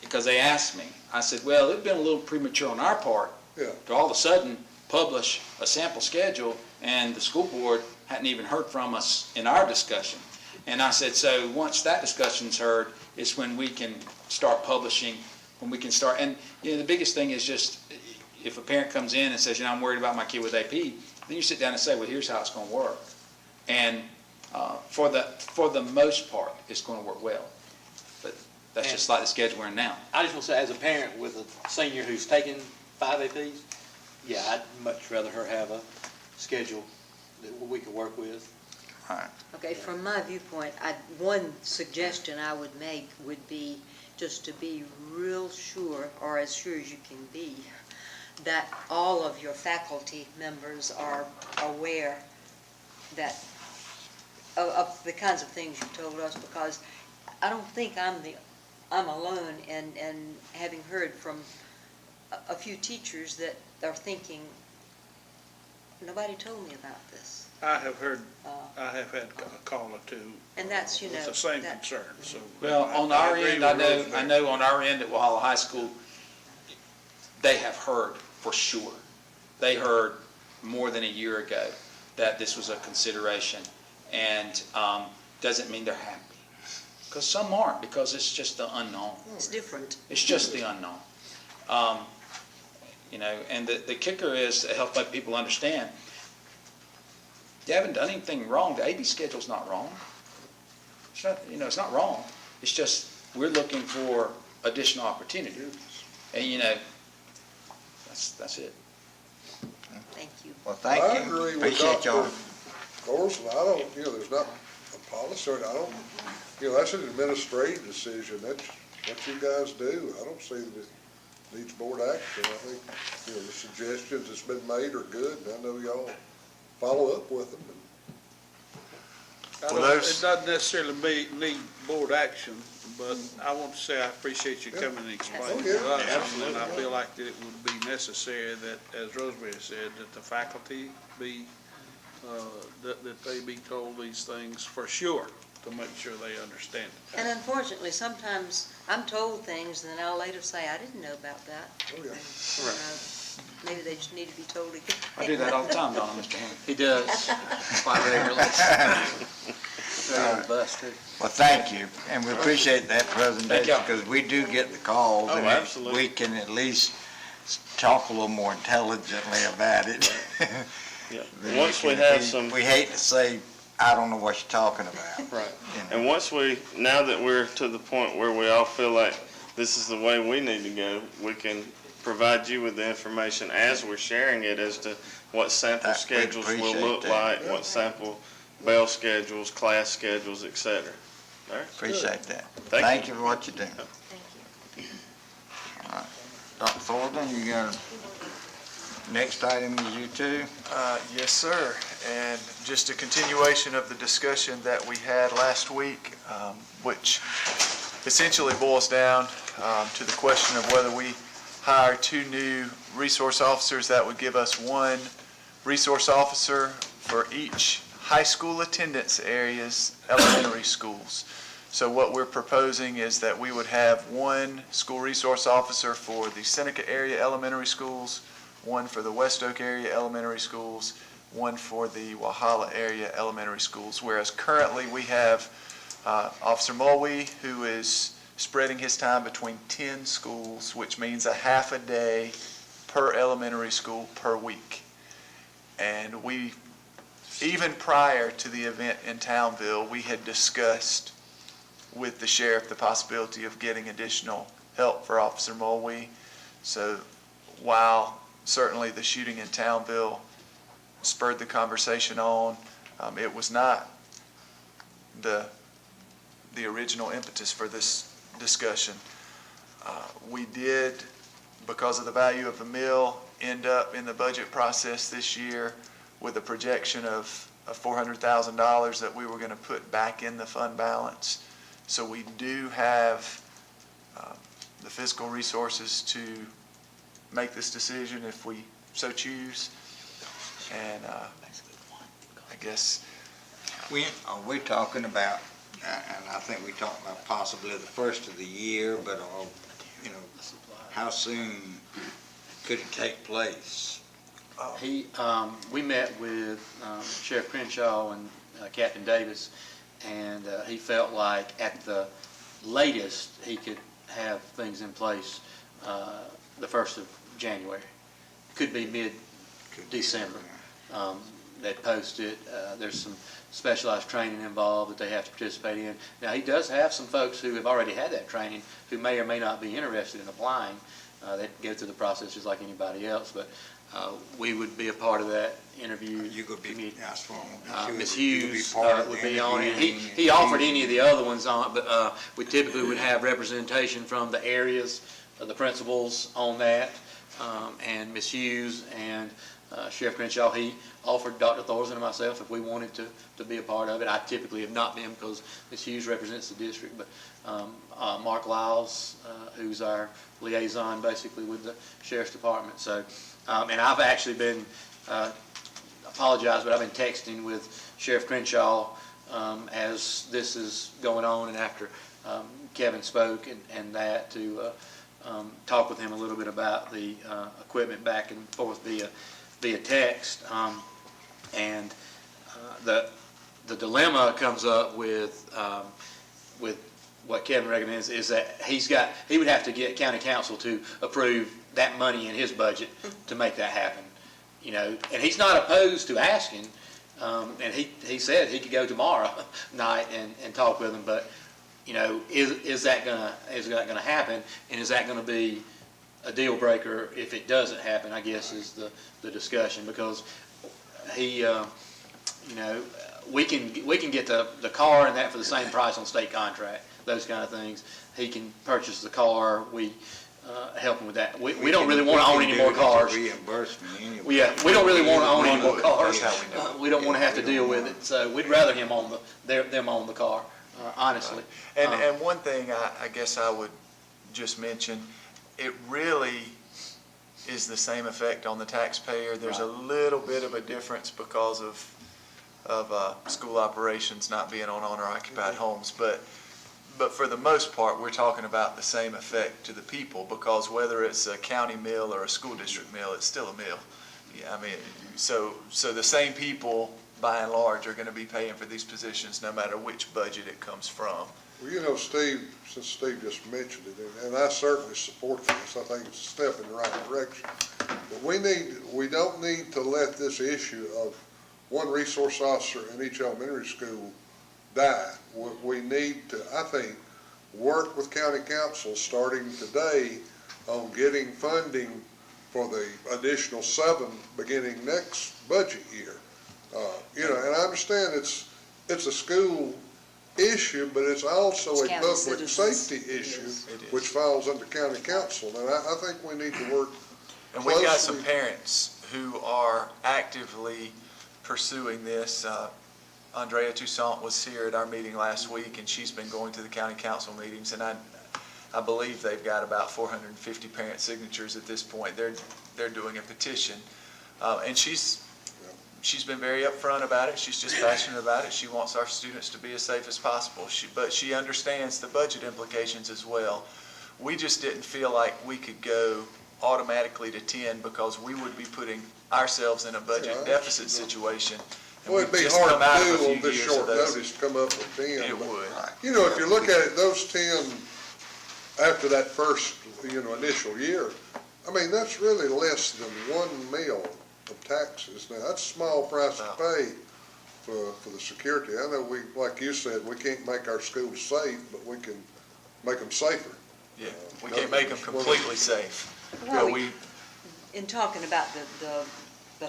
because they asked me, I said, well, it'd been a little premature on our part
Yeah.
to all of a sudden publish a sample schedule, and the school board hadn't even heard from us in our discussion. And I said, so once that discussion's heard, it's when we can start publishing, when we can start. And you know, the biggest thing is just, if a parent comes in and says, you know, I'm worried about my kid with AP, then you sit down and say, well, here's how it's going to work. And for the most part, it's going to work well. But that's just like the schedule we're in now.
I just want to say, as a parent with a senior who's taken 5 APs, yeah, I'd much rather her have a schedule that we could work with.
Okay, from my viewpoint, one suggestion I would make would be just to be real sure, or as sure as you can be, that all of your faculty members are aware that of the kinds of things you told us, because I don't think I'm alone in having heard from a few teachers that are thinking, nobody told me about this.
I have had a call or two
And that's, you know.
with the same
that-
concern, so.
Well, on our
agree
end,
with
I
Rosemary.
know on our end at Walhalla High School, they have heard for sure. They heard more than a year ago that this was a consideration, and doesn't mean they're happy. Because some aren't, because it's just the unknown.
It's different.
It's just the unknown. You know, and the kicker is to help let people understand, you haven't done anything wrong. The AB schedule's not wrong. It's not, you know, it's not wrong. It's just, we're looking for additional opportunity. And, you know, that's it.
Thank you.
Well, thank you.
I agree with
Appreciate y'all.
Dr. Thorson. I don't, there's not a policy, I don't, that's an administrative decision. That's what you guys do. I don't see that it needs board action. I think, the suggestions that's been made are good, and I know y'all follow up with them.
I
Well,
don't-
those-
It doesn't necessarily need board action, but I want to say I appreciate you coming and explaining
Oh, yeah.
to us.
Absolutely.
And I feel like that it would be necessary that, as Rosemary said, that the faculty be, that they be told these things for sure, to make sure they understand it.
And unfortunately, sometimes I'm told things and then I'll later say, I didn't know about that.
Oh, yeah.
You know, maybe they just need to be told again.
I do that all the time, don't I, Mr. Henry?
He does, quite regularly. They're on the bus, too.
Well, thank you, and we appreciate that presentation,
y'all.
because we do get the calls.
Oh,
and
absolutely.
We can at least talk a little more intelligently about it.
Yeah.
Than
Once we
can
have
be-
some.
We hate to say, I don't know what you're talking about.
Right.
You know.
And once now that we're to the point where we all feel like this is the way we need to go, we can provide you with the information as we're sharing it as to what sample
We'd
schedules will
appreciate
look
that.
like, what sample bell schedules, class schedules, et cetera. All right?
Appreciate that.
Thank
Thank you for what you're doing.
Thank you.
All right. Dr. Thornton, you got, next item is you too?
Yes, sir. And just a continuation of the discussion that we had last week, which essentially boils down to the question of whether we hire 2 new resource officers. That would give us 1 resource officer for each high school attendance areas, elementary schools. So what we're proposing is that we would have 1 school resource officer for the Seneca area elementary schools, 1 for the West Oak area elementary schools, one for the Walhalla area elementary schools, whereas currently we have Officer Mulwee, who is spreading his time between 10 schools, which means a half a day per elementary school per week. And we, even prior to the event in Townville, we had discussed with the sheriff the possibility of getting additional help for Officer Mulwee. So while certainly the shooting in Townville spurred the conversation on, it was not the original impetus for this discussion. We did, because of the value of the mill, end up in the budget process this year with a projection of $400,000 that we were going to put back in the fund balance. So we do have the fiscal resources to make this decision if we so choose. And I guess
we're talking about, and I think we talked about possibly the first of the year, but how soon could it take place?
We met with Sheriff Crenshaw and Captain Davis, and he felt like at the latest he could have things in place the 1st of January. Could be mid-December. They'd post it. There's some specialized training involved that they have to participate in. Now, he does have some folks who have already had that training who may or may not be interested in applying. They go through the process just like anybody else, but we would be a part of that interview.
You could be asked for.
Ms. Hughes would be on it. He offered any of the other ones on, but we typically would have representation from the areas, the principals on that, and Ms. Hughes and Sheriff Crenshaw. He offered Dr. Thorson and myself if we wanted to be a part of it. I typically have not been because Ms. Hughes represents the district, but Mark Lyles, who's our liaison basically with the Sheriff's Department. So, and I've actually been, apologize, but I've been texting with Sheriff Crenshaw as this is going on and after Kevin spoke and that to talk with him a little bit about the equipment back and forth via text. And the dilemma comes up with what Kevin recommends is that he would have to get county council to approve that money in his budget to make that happen. And he's not opposed to asking, and he said he could go tomorrow night and talk with them, but is that gonna happen, and is that gonna be a deal breaker if it doesn't happen, I guess is the discussion, because he we can get the car and that for the same price on state contract, those kind of things. He can purchase the car, we help him with that. We don't really want to own any more cars.
Reimbursement anyway.
Yeah, we don't really want to own any more cars. We don't want to have to deal with it, so we'd rather them own the car, honestly.
And one thing I guess I would just mention, it really is the same effect on the taxpayer. There's a little bit of a difference because of school operations not being on owner-occupied homes, but for the most part, we're talking about the same effect to the people, because whether it's a county mill or a school district mill, it's still a mill. Yeah, I mean, so the same people, by and large, are going to be paying for these positions no matter which budget it comes from.
Well, Steve, since Steve just mentioned it, and I certainly support this, I think it's a step in the right direction. But we don't need to let this issue of one resource officer in each elementary school die. We need to, I think, work with county council starting today on getting funding for the additional 7 beginning next budget year. And I understand it's a school issue, but it's also a public safety issue, which falls under county council. And I think we need to work closely.
And we've got some parents who are actively pursuing this. Andrea Toussaint was here at our meeting last week, and she's been going to the county council meetings, and I believe they've got about 450 parent signatures at this point. They're doing a petition, and she's been very upfront about it. She's just passionate about it. She wants our students to be as safe as possible, but she understands the budget implications as well. We just didn't feel like we could go automatically to 10 because we would be putting ourselves in a budget
Yeah,
deficit situation. And
Well, it'd
we've
be
just
hard
come out of
to
a
do
few
on this
years of
short
those.
notice to come up with 10.
It
but,
would.
You know, if you look at it, those 10, after that first, initial year, I mean, that's really less than 1 mil of taxes. Now, that's a small price to pay for the security. I know we, like you said, we can't make our schools safe, but we can make them safer.
Yeah, we can't make them completely safe.
Well,
But we,
In talking about the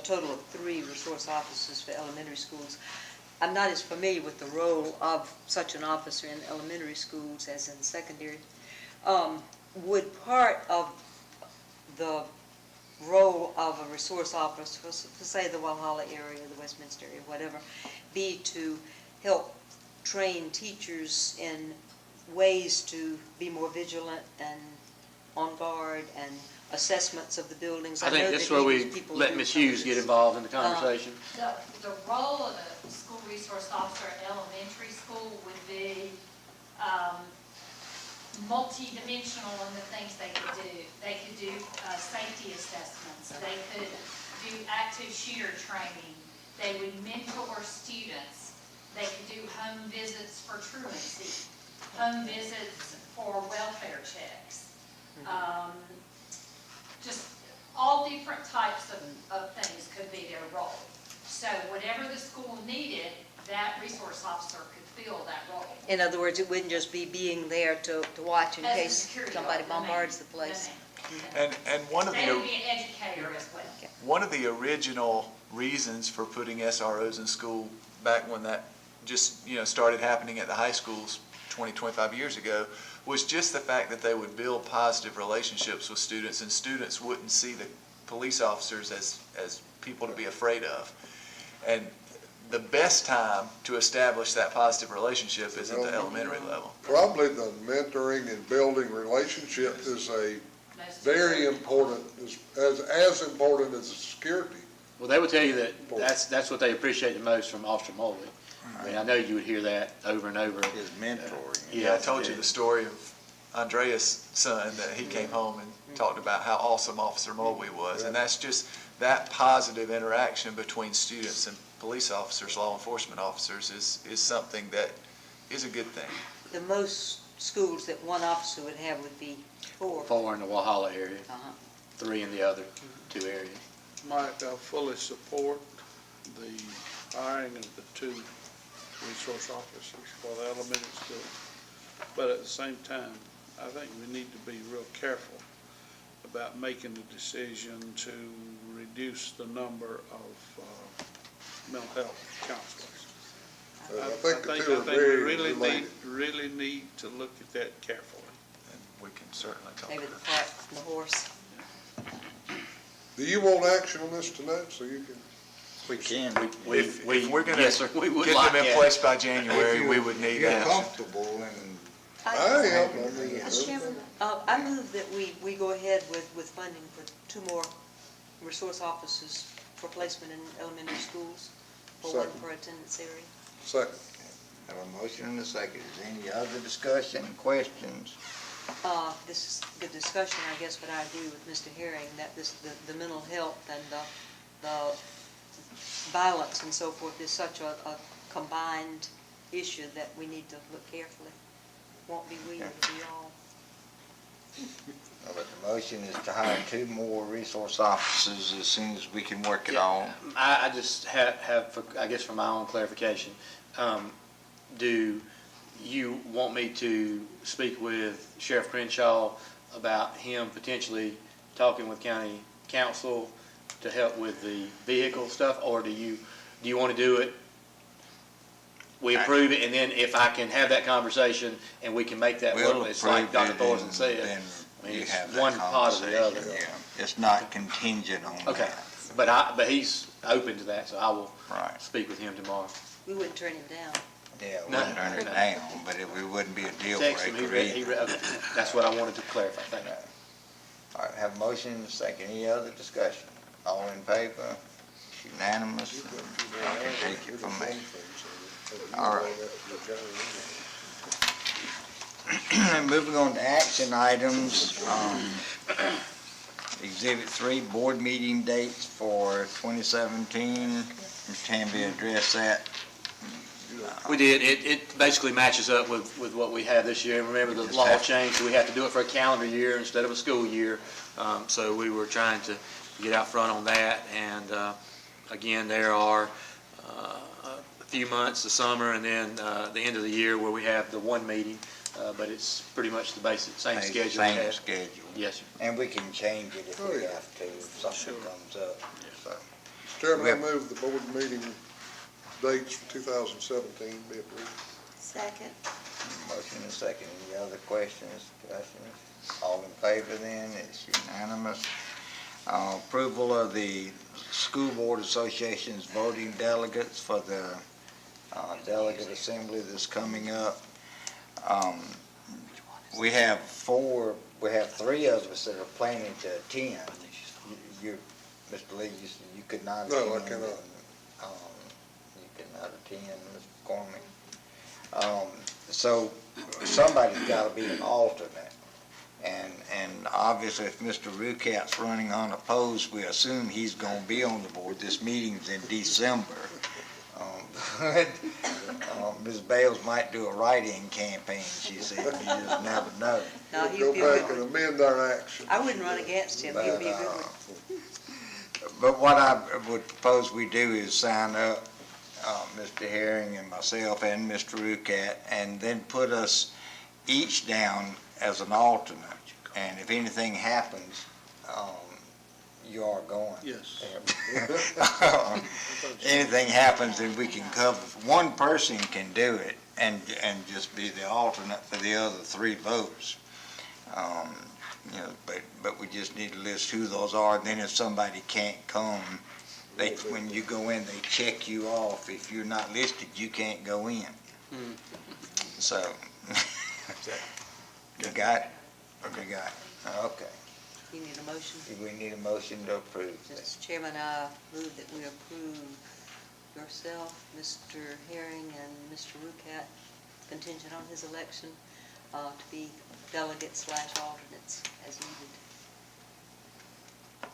total of 3 resource officers for elementary schools, I'm not as familiar with the role of such an officer in elementary schools as in secondary. Would part of the role of a resource officer, for say the Walhalla area, the Westminster area, whatever, be to help train teachers in ways to be more vigilant and on guard and assessments of the buildings?
I think
know
that's
that
where
these
we
people
let
do
Ms.
some of
Hughes get
this.
involved in the conversation.
The role of the school resource officer at elementary school would be multi-dimensional in the things they could do. They could do safety assessments. They could do active shooter training. They would mentor students. They could do home visits for truancy, home visits for welfare checks. Just all different types of things could be their role. So whatever the school needed, that resource officer could fill that role.
In other words, it wouldn't just be being there to watch in
As a
case
security
somebody
guard, no, ma'am.
bombards the place.
No, ma'am.
and one of
They
the,
would be an educator as well.
one of the original reasons for putting SROs in school back when that just, started happening at the high schools 20, 25 years ago, was just the fact that they would build positive relationships with students, and students wouldn't see the police officers as people to be afraid of. And the best time to establish that positive relationship is at the elementary level.
Probably the mentoring and building relationship is a very important, as important as the security.
Well, they would tell you that that's what they appreciate the most from Officer Mulvey. I mean, I know you would hear that over and over.
His mentoring.
Yeah, I told you the story of Andrea's son, that he came home and talked about how awesome Officer Mulvey was. And that's just that positive interaction between students and police officers, law enforcement officers, is something that is a good thing.
The most schools that one officer would have would be 4.
4 in the Walhalla area,
Uh-huh.
3 in the other 2 areas.
Might fully support the hiring of the 2 resource officers for the elementary school. But at the same time, I think we need to be real careful about making the decision to reduce the number of mental health counselors.
I think the two are
we
very
really
related.
need to look at that carefully.
And we can certainly talk
Maybe
about
the cart and the horse.
Do you want action on this tonight, so you can?
We can.
If we're going to
yes, sir, we would
get
like
them in
that.
place by January, we would need
You're
action.
comfortable and.
I am.
Mr. Chairman, I move that we go ahead with funding for 2 more resource officers for placement in elementary schools, for 1
Second.
per attendance area.
Second.
Have a motion and a second. Is there any other discussion, questions?
This is the discussion, I guess, what I agree with Mr. Herring, that the mental health and the violence and so forth is such a combined issue that we need to look carefully. Won't be we, it'll be all.
But the motion is to hire 2 more resource officers as soon as we can work it on.
I just have, I guess for my own clarification, do you want me to speak with Sheriff Crenshaw about him potentially talking with county council to help with the vehicle stuff, or do you want to do it? We approve it, and then if I can have that conversation and we can make that
We'll
work, it's like
approve
Dr.
it
Thorson
and
said.
then
I mean,
you
it's
have that
one part of the other.
conversation, yeah. It's not contingent on
Okay,
that.
but he's open to that, so I will
Right.
speak with him tomorrow.
We wouldn't turn him down.
Yeah, we
No.
wouldn't turn it down, but it wouldn't be a deal
Text him,
breaker either.
okay, that's what I wanted to clarify, thank you.
All right, have a motion and a second. Any other discussion? All in favor? It's unanimous. You can take it from me. All right. Moving on to action items, Exhibit 3, board meeting dates for 2017. Mr. Hamby addressed that.
We did. It basically matches up with what we had this year. Remember, the law changed, so we have to do it for a calendar year instead of a school year. So we were trying to get out front on that. And again, there are a few months, the summer, and then the end of the year where we have the one meeting. But it's pretty much the basic same schedule.
Same schedule.
Yes, sir.
And we can change it if we have to, if something comes up. So,
Mr. Chairman, I move the board meeting dates for 2017 be approved.
Second.
motion and second. Any other questions, discussions? All in favor then, it's unanimous. Approval of the School Board Association's voting delegates for the delegate assembly that's coming up. We have three of us that are planning to attend. You, Mr. Lee, you could not attend.
No, I cannot.
You could not attend, Mr. McCormick. So somebody's gotta be an alternate. And obviously if Mr. Rucat's running unopposed, we assume he's gonna be on the board. This meeting's in December. Ms. Bales might do a write-in campaign, she said, you just never know.
No,
We'll
he'll be a
go
good
back and
one.
amend our action.
I wouldn't run against him, he'll be a good one.
But what I would propose we do is sign up Mr. Herring and myself and Mr. Rucat, and then put us each down as an alternate. And if anything happens, you are going.
Yes.
Anything happens, then we can cover. One person can do it and just be the alternate for the other three votes. But we just need to list who those are. Then if somebody can't come, when you go in, they check you off. If you're not listed, you can't go in. So, you got it? You got it. Okay.
You need a motion?
We need a motion to approve that.
Mr. Chairman, I move that we approve yourself, Mr. Herring, and Mr. Rucat, contingent on his election, to be delegates/alternates as needed.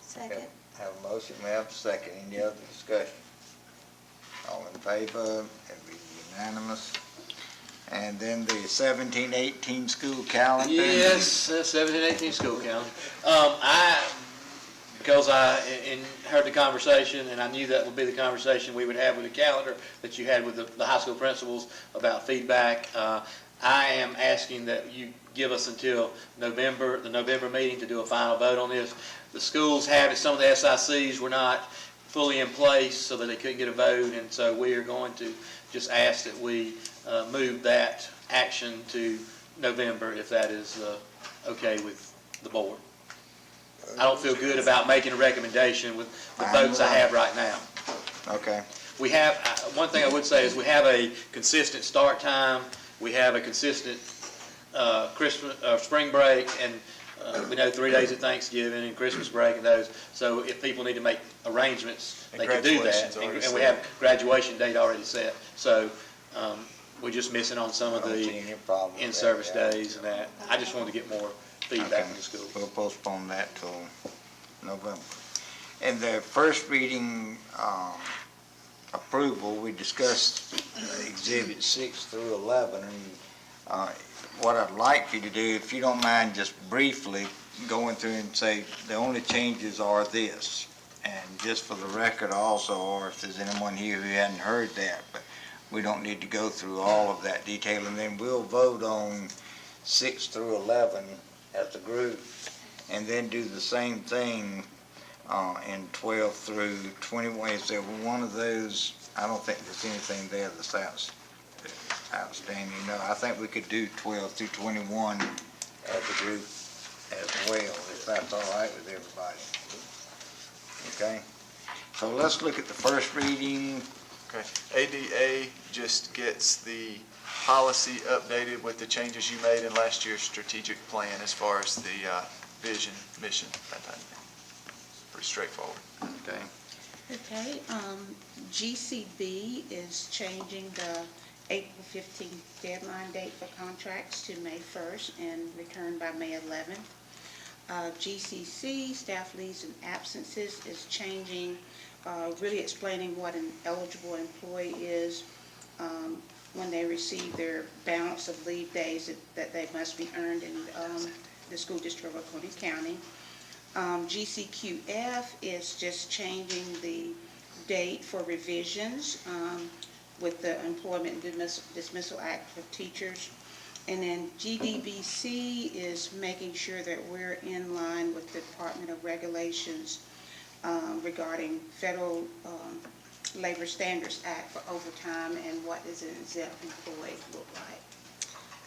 Second.
Have a motion, we have a second. Any other discussion? All in favor? It'll be unanimous. And then the 17-18 school calendar?
Yes, 17-18 school calendar. Because I heard the conversation, and I knew that would be the conversation we would have with the calendar that you had with the high school principals about feedback, I am asking that you give us until November, the November meeting, to do a final vote on this. The schools have, some of the SICs were not fully in place so that they couldn't get a vote, and so we are going to just ask that we move that action to November, if that is okay with the board. I don't feel good about making a recommendation with the votes I have right now.
Okay.
We have, one thing I would say is we have a consistent start time, we have a consistent Christmas, spring break, and we know 3 days of Thanksgiving and Christmas break and those. So if people need to make arrangements, they can do that.
Graduation's already
And we
set.
have graduation date already set. So we're just missing on some of
I don't see
the
any problem with
in-service
that.
days and that. I just wanted to get more feedback
Okay.
from the school.
We'll postpone that till November. In the first reading approval, we discussed Exhibit 6 through 11. And what I'd like you to do, if you don't mind, just briefly going through and say, the only changes are this. And just for the record also, or if there's anyone here who hadn't heard that, but we don't need to go through all of that detail. And then we'll vote on 6 through 11 as a group, and then do the same thing in 12 through 21. Is there one of those? I don't think there's anything there that's outstanding. No, I think we could do 12 through 21 as a group as well, if that's all right with everybody. Okay? So let's look at the first reading.
Okay. ADA just gets the policy updated with the changes you made in last year's strategic plan as far as the vision, mission, that type of thing. Pretty straightforward.
Okay.
Okay, GCB is changing the April 15th deadline date for contracts to May 1st and return by May 11th. GCC, staff leaves and absences, is changing, really explaining what an eligible employee is when they receive their balance of leave days that they must be earned in the school district of Oconee County. GCQF is just changing the date for revisions with the Employment and Dismissal Act for teachers. And then GDBC is making sure that we're in line with the Department of Regulations regarding Federal Labor Standards Act for overtime and what does an exempt employee look like.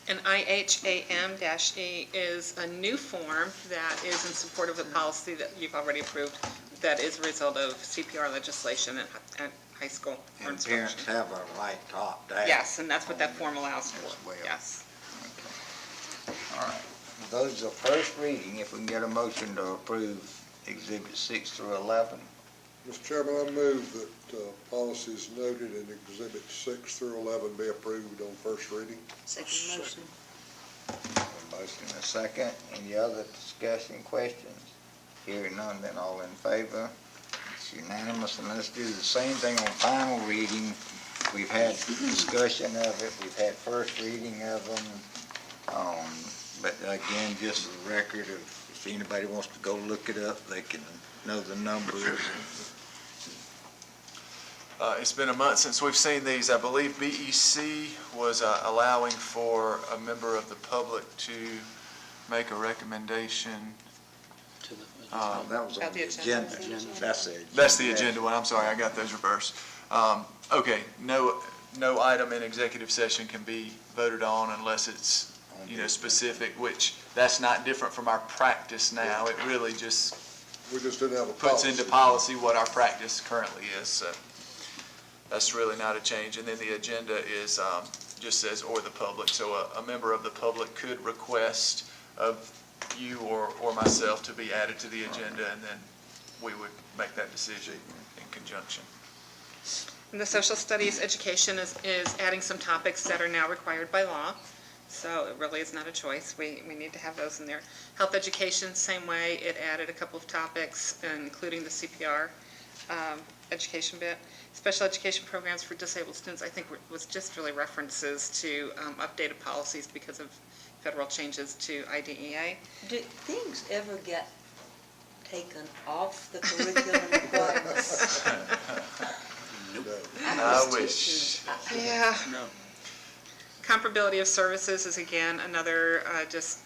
And IHAM-E is a new form that is in support of the policy that you've already approved that is a result of CPR legislation at high school.
And parents have a right to opt out.
Yes, and that's what that form allows for,
well.
yes.
All right, those are first reading. If we can get a motion to approve Exhibit 6 through 11.
Mr. Chairman, I move that policies noted in Exhibit 6 through 11 be approved on first reading.
Second motion.
A motion and a second. Any other discussion, questions? Hearing none, then all in favor? It's unanimous, and let's do the same thing on final reading. We've had discussion of it, we've had first reading of them. But again, just a record of, if anybody wants to go look it up, they can know the numbers.
It's been a month since we've seen these. I believe BEC was allowing for a member of the public to make a recommendation.
That was on the agenda. That's the agenda.
That's the agenda one. I'm sorry, I got those reversed. Okay, no item in executive session can be voted on unless it's, specific, which that's not different from our practice now. It really just
We just didn't have a
puts
policy.
into policy what our practice currently is. So that's really not a change. And then the agenda is, just says, or the public. So a member of the public could request of you or myself to be added to the agenda, and then we would make that decision in conjunction.
And the social studies education is adding some topics that are now required by law. So it really is not a choice. We need to have those in there. Health education, same way. It added a couple of topics, including the CPR education bit. Special education programs for disabled students, I think was just really references to updated policies because of federal changes to IDEA.
Do things ever get taken off the curriculum requirements?
I wish.
Yeah.
No.
Comparability of services is again another just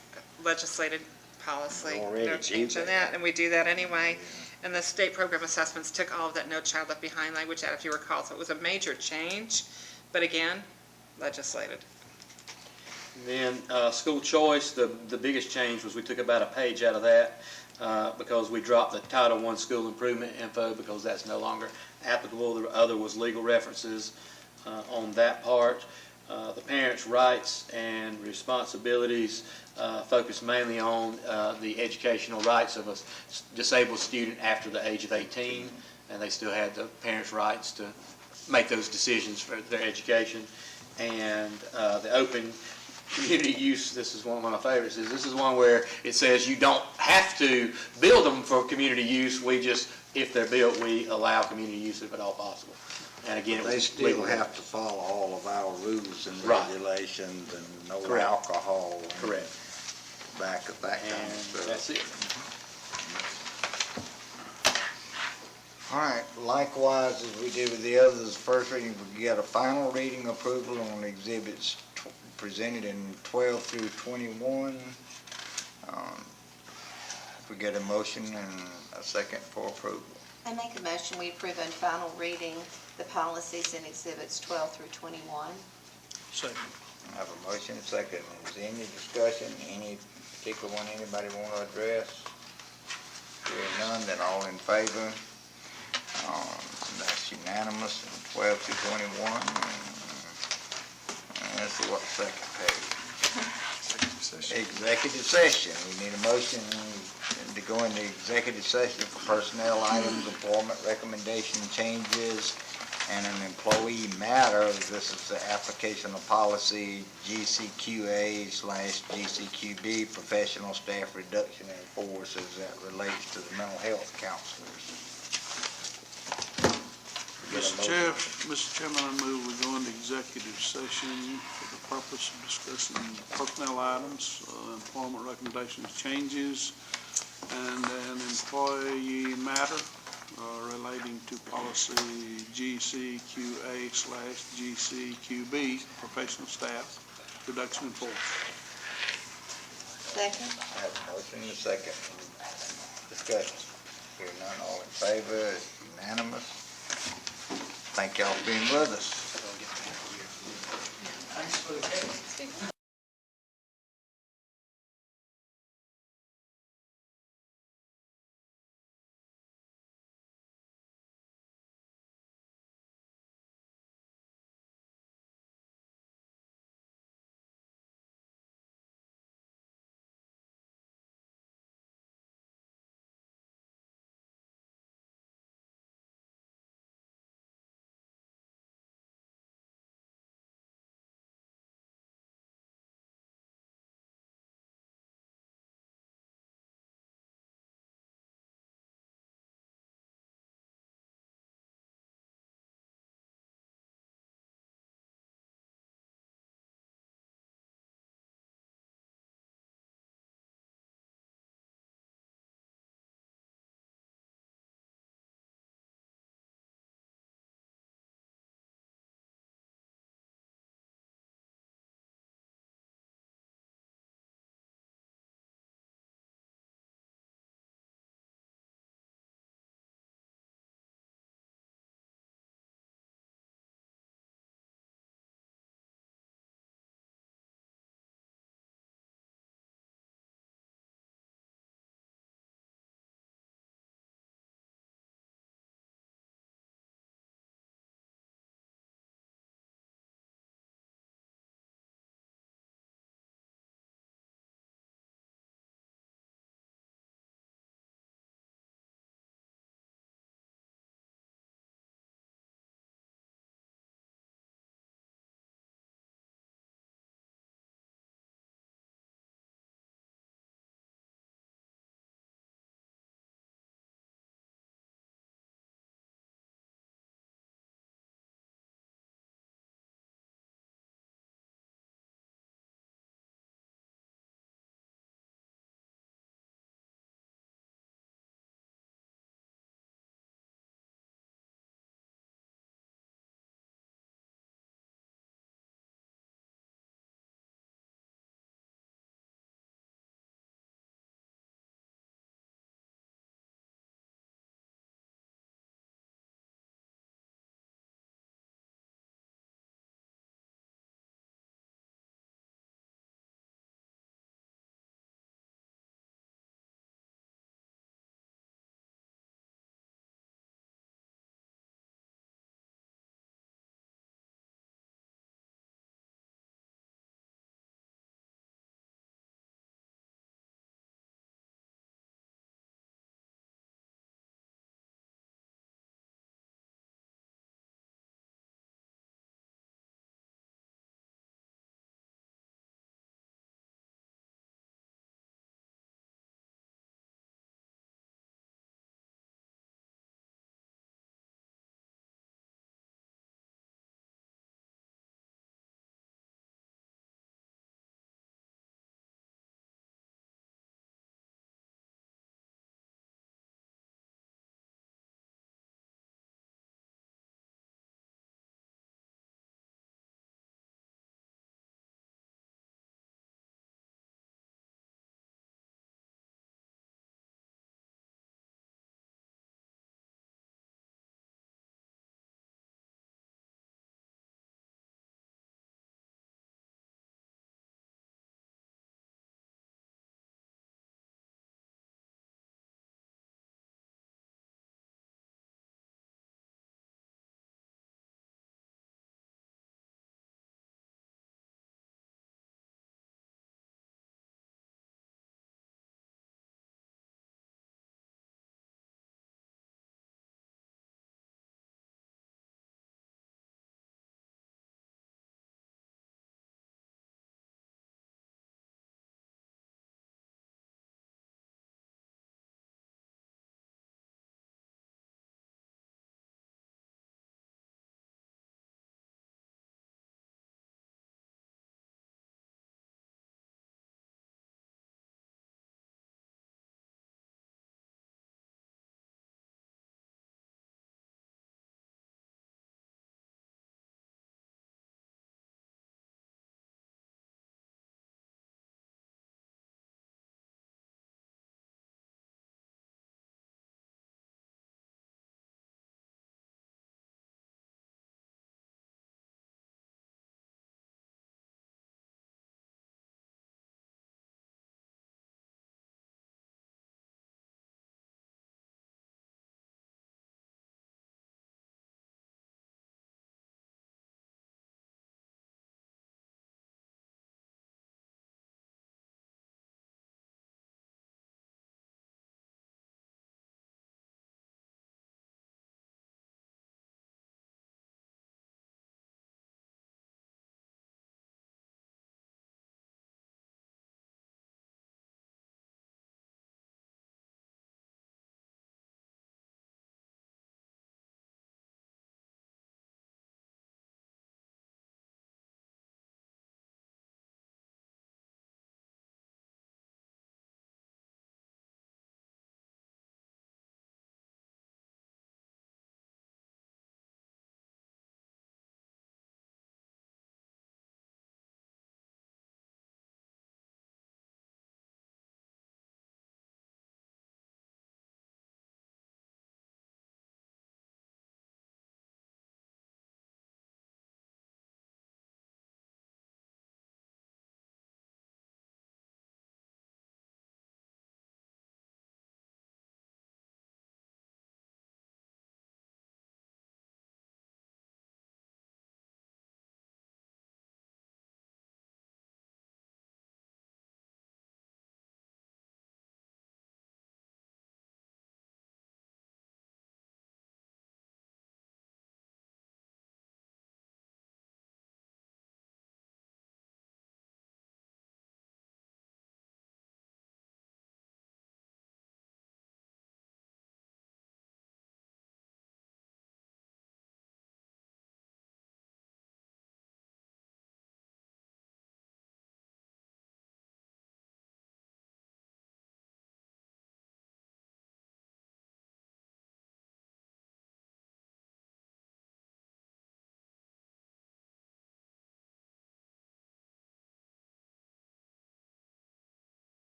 legislated policy.
Already
No change
do
in that, and we do that anyway. And the state program assessments took all of that No Child Left Behind language out, if you recall, so it was a major change, but again, legislated.
Then school choice, the biggest change was we took about a page out of that because we dropped the Title I school improvement info because that's no longer applicable. The other was legal references on that part. The parents' rights and responsibilities focus mainly on the educational rights of a disabled student after the age of 18, and they still had the parents' rights to make those decisions for their education. And the open community use, this is one of my favorites, this is one where it says you don't have to build them for community use, we just, if they're built, we allow community use if at all possible. And again,
They still have to follow all of our rules and
Right.
regulations and no
Correct.
alcohol. And
Correct.
Back of that kind of
And
stuff.
that's it.
All right, likewise, as we did with the others, first reading, we get a final reading approval on exhibits presented in 12 through 21. If we get a motion and a second for approval.
I make a motion, we approve on final reading the policies in exhibits 12 through 21.
Second.
I have a motion, second. Is there any discussion, any particular one anybody want to address? Hearing none, then all in favor? That's unanimous, and 12 to 21. And let's see what the second page. Executive session. We need a motion to go into executive session for personnel items, employment recommendation changes, And an employee matter, this is the application of policy GCQA/GCQB, professional staff reduction in force as that relates to the mental health counselors.
Mr. Chairman, I move we go into executive session for the purpose of discussing personnel items, employment recommendations, changes, and an employee matter relating to policy GCQA/GCQB, professional staff, reduction in force.
Second.
I have a motion and a second. Discussion. Hearing none, all in favor, it's unanimous. Thank y'all for being with us.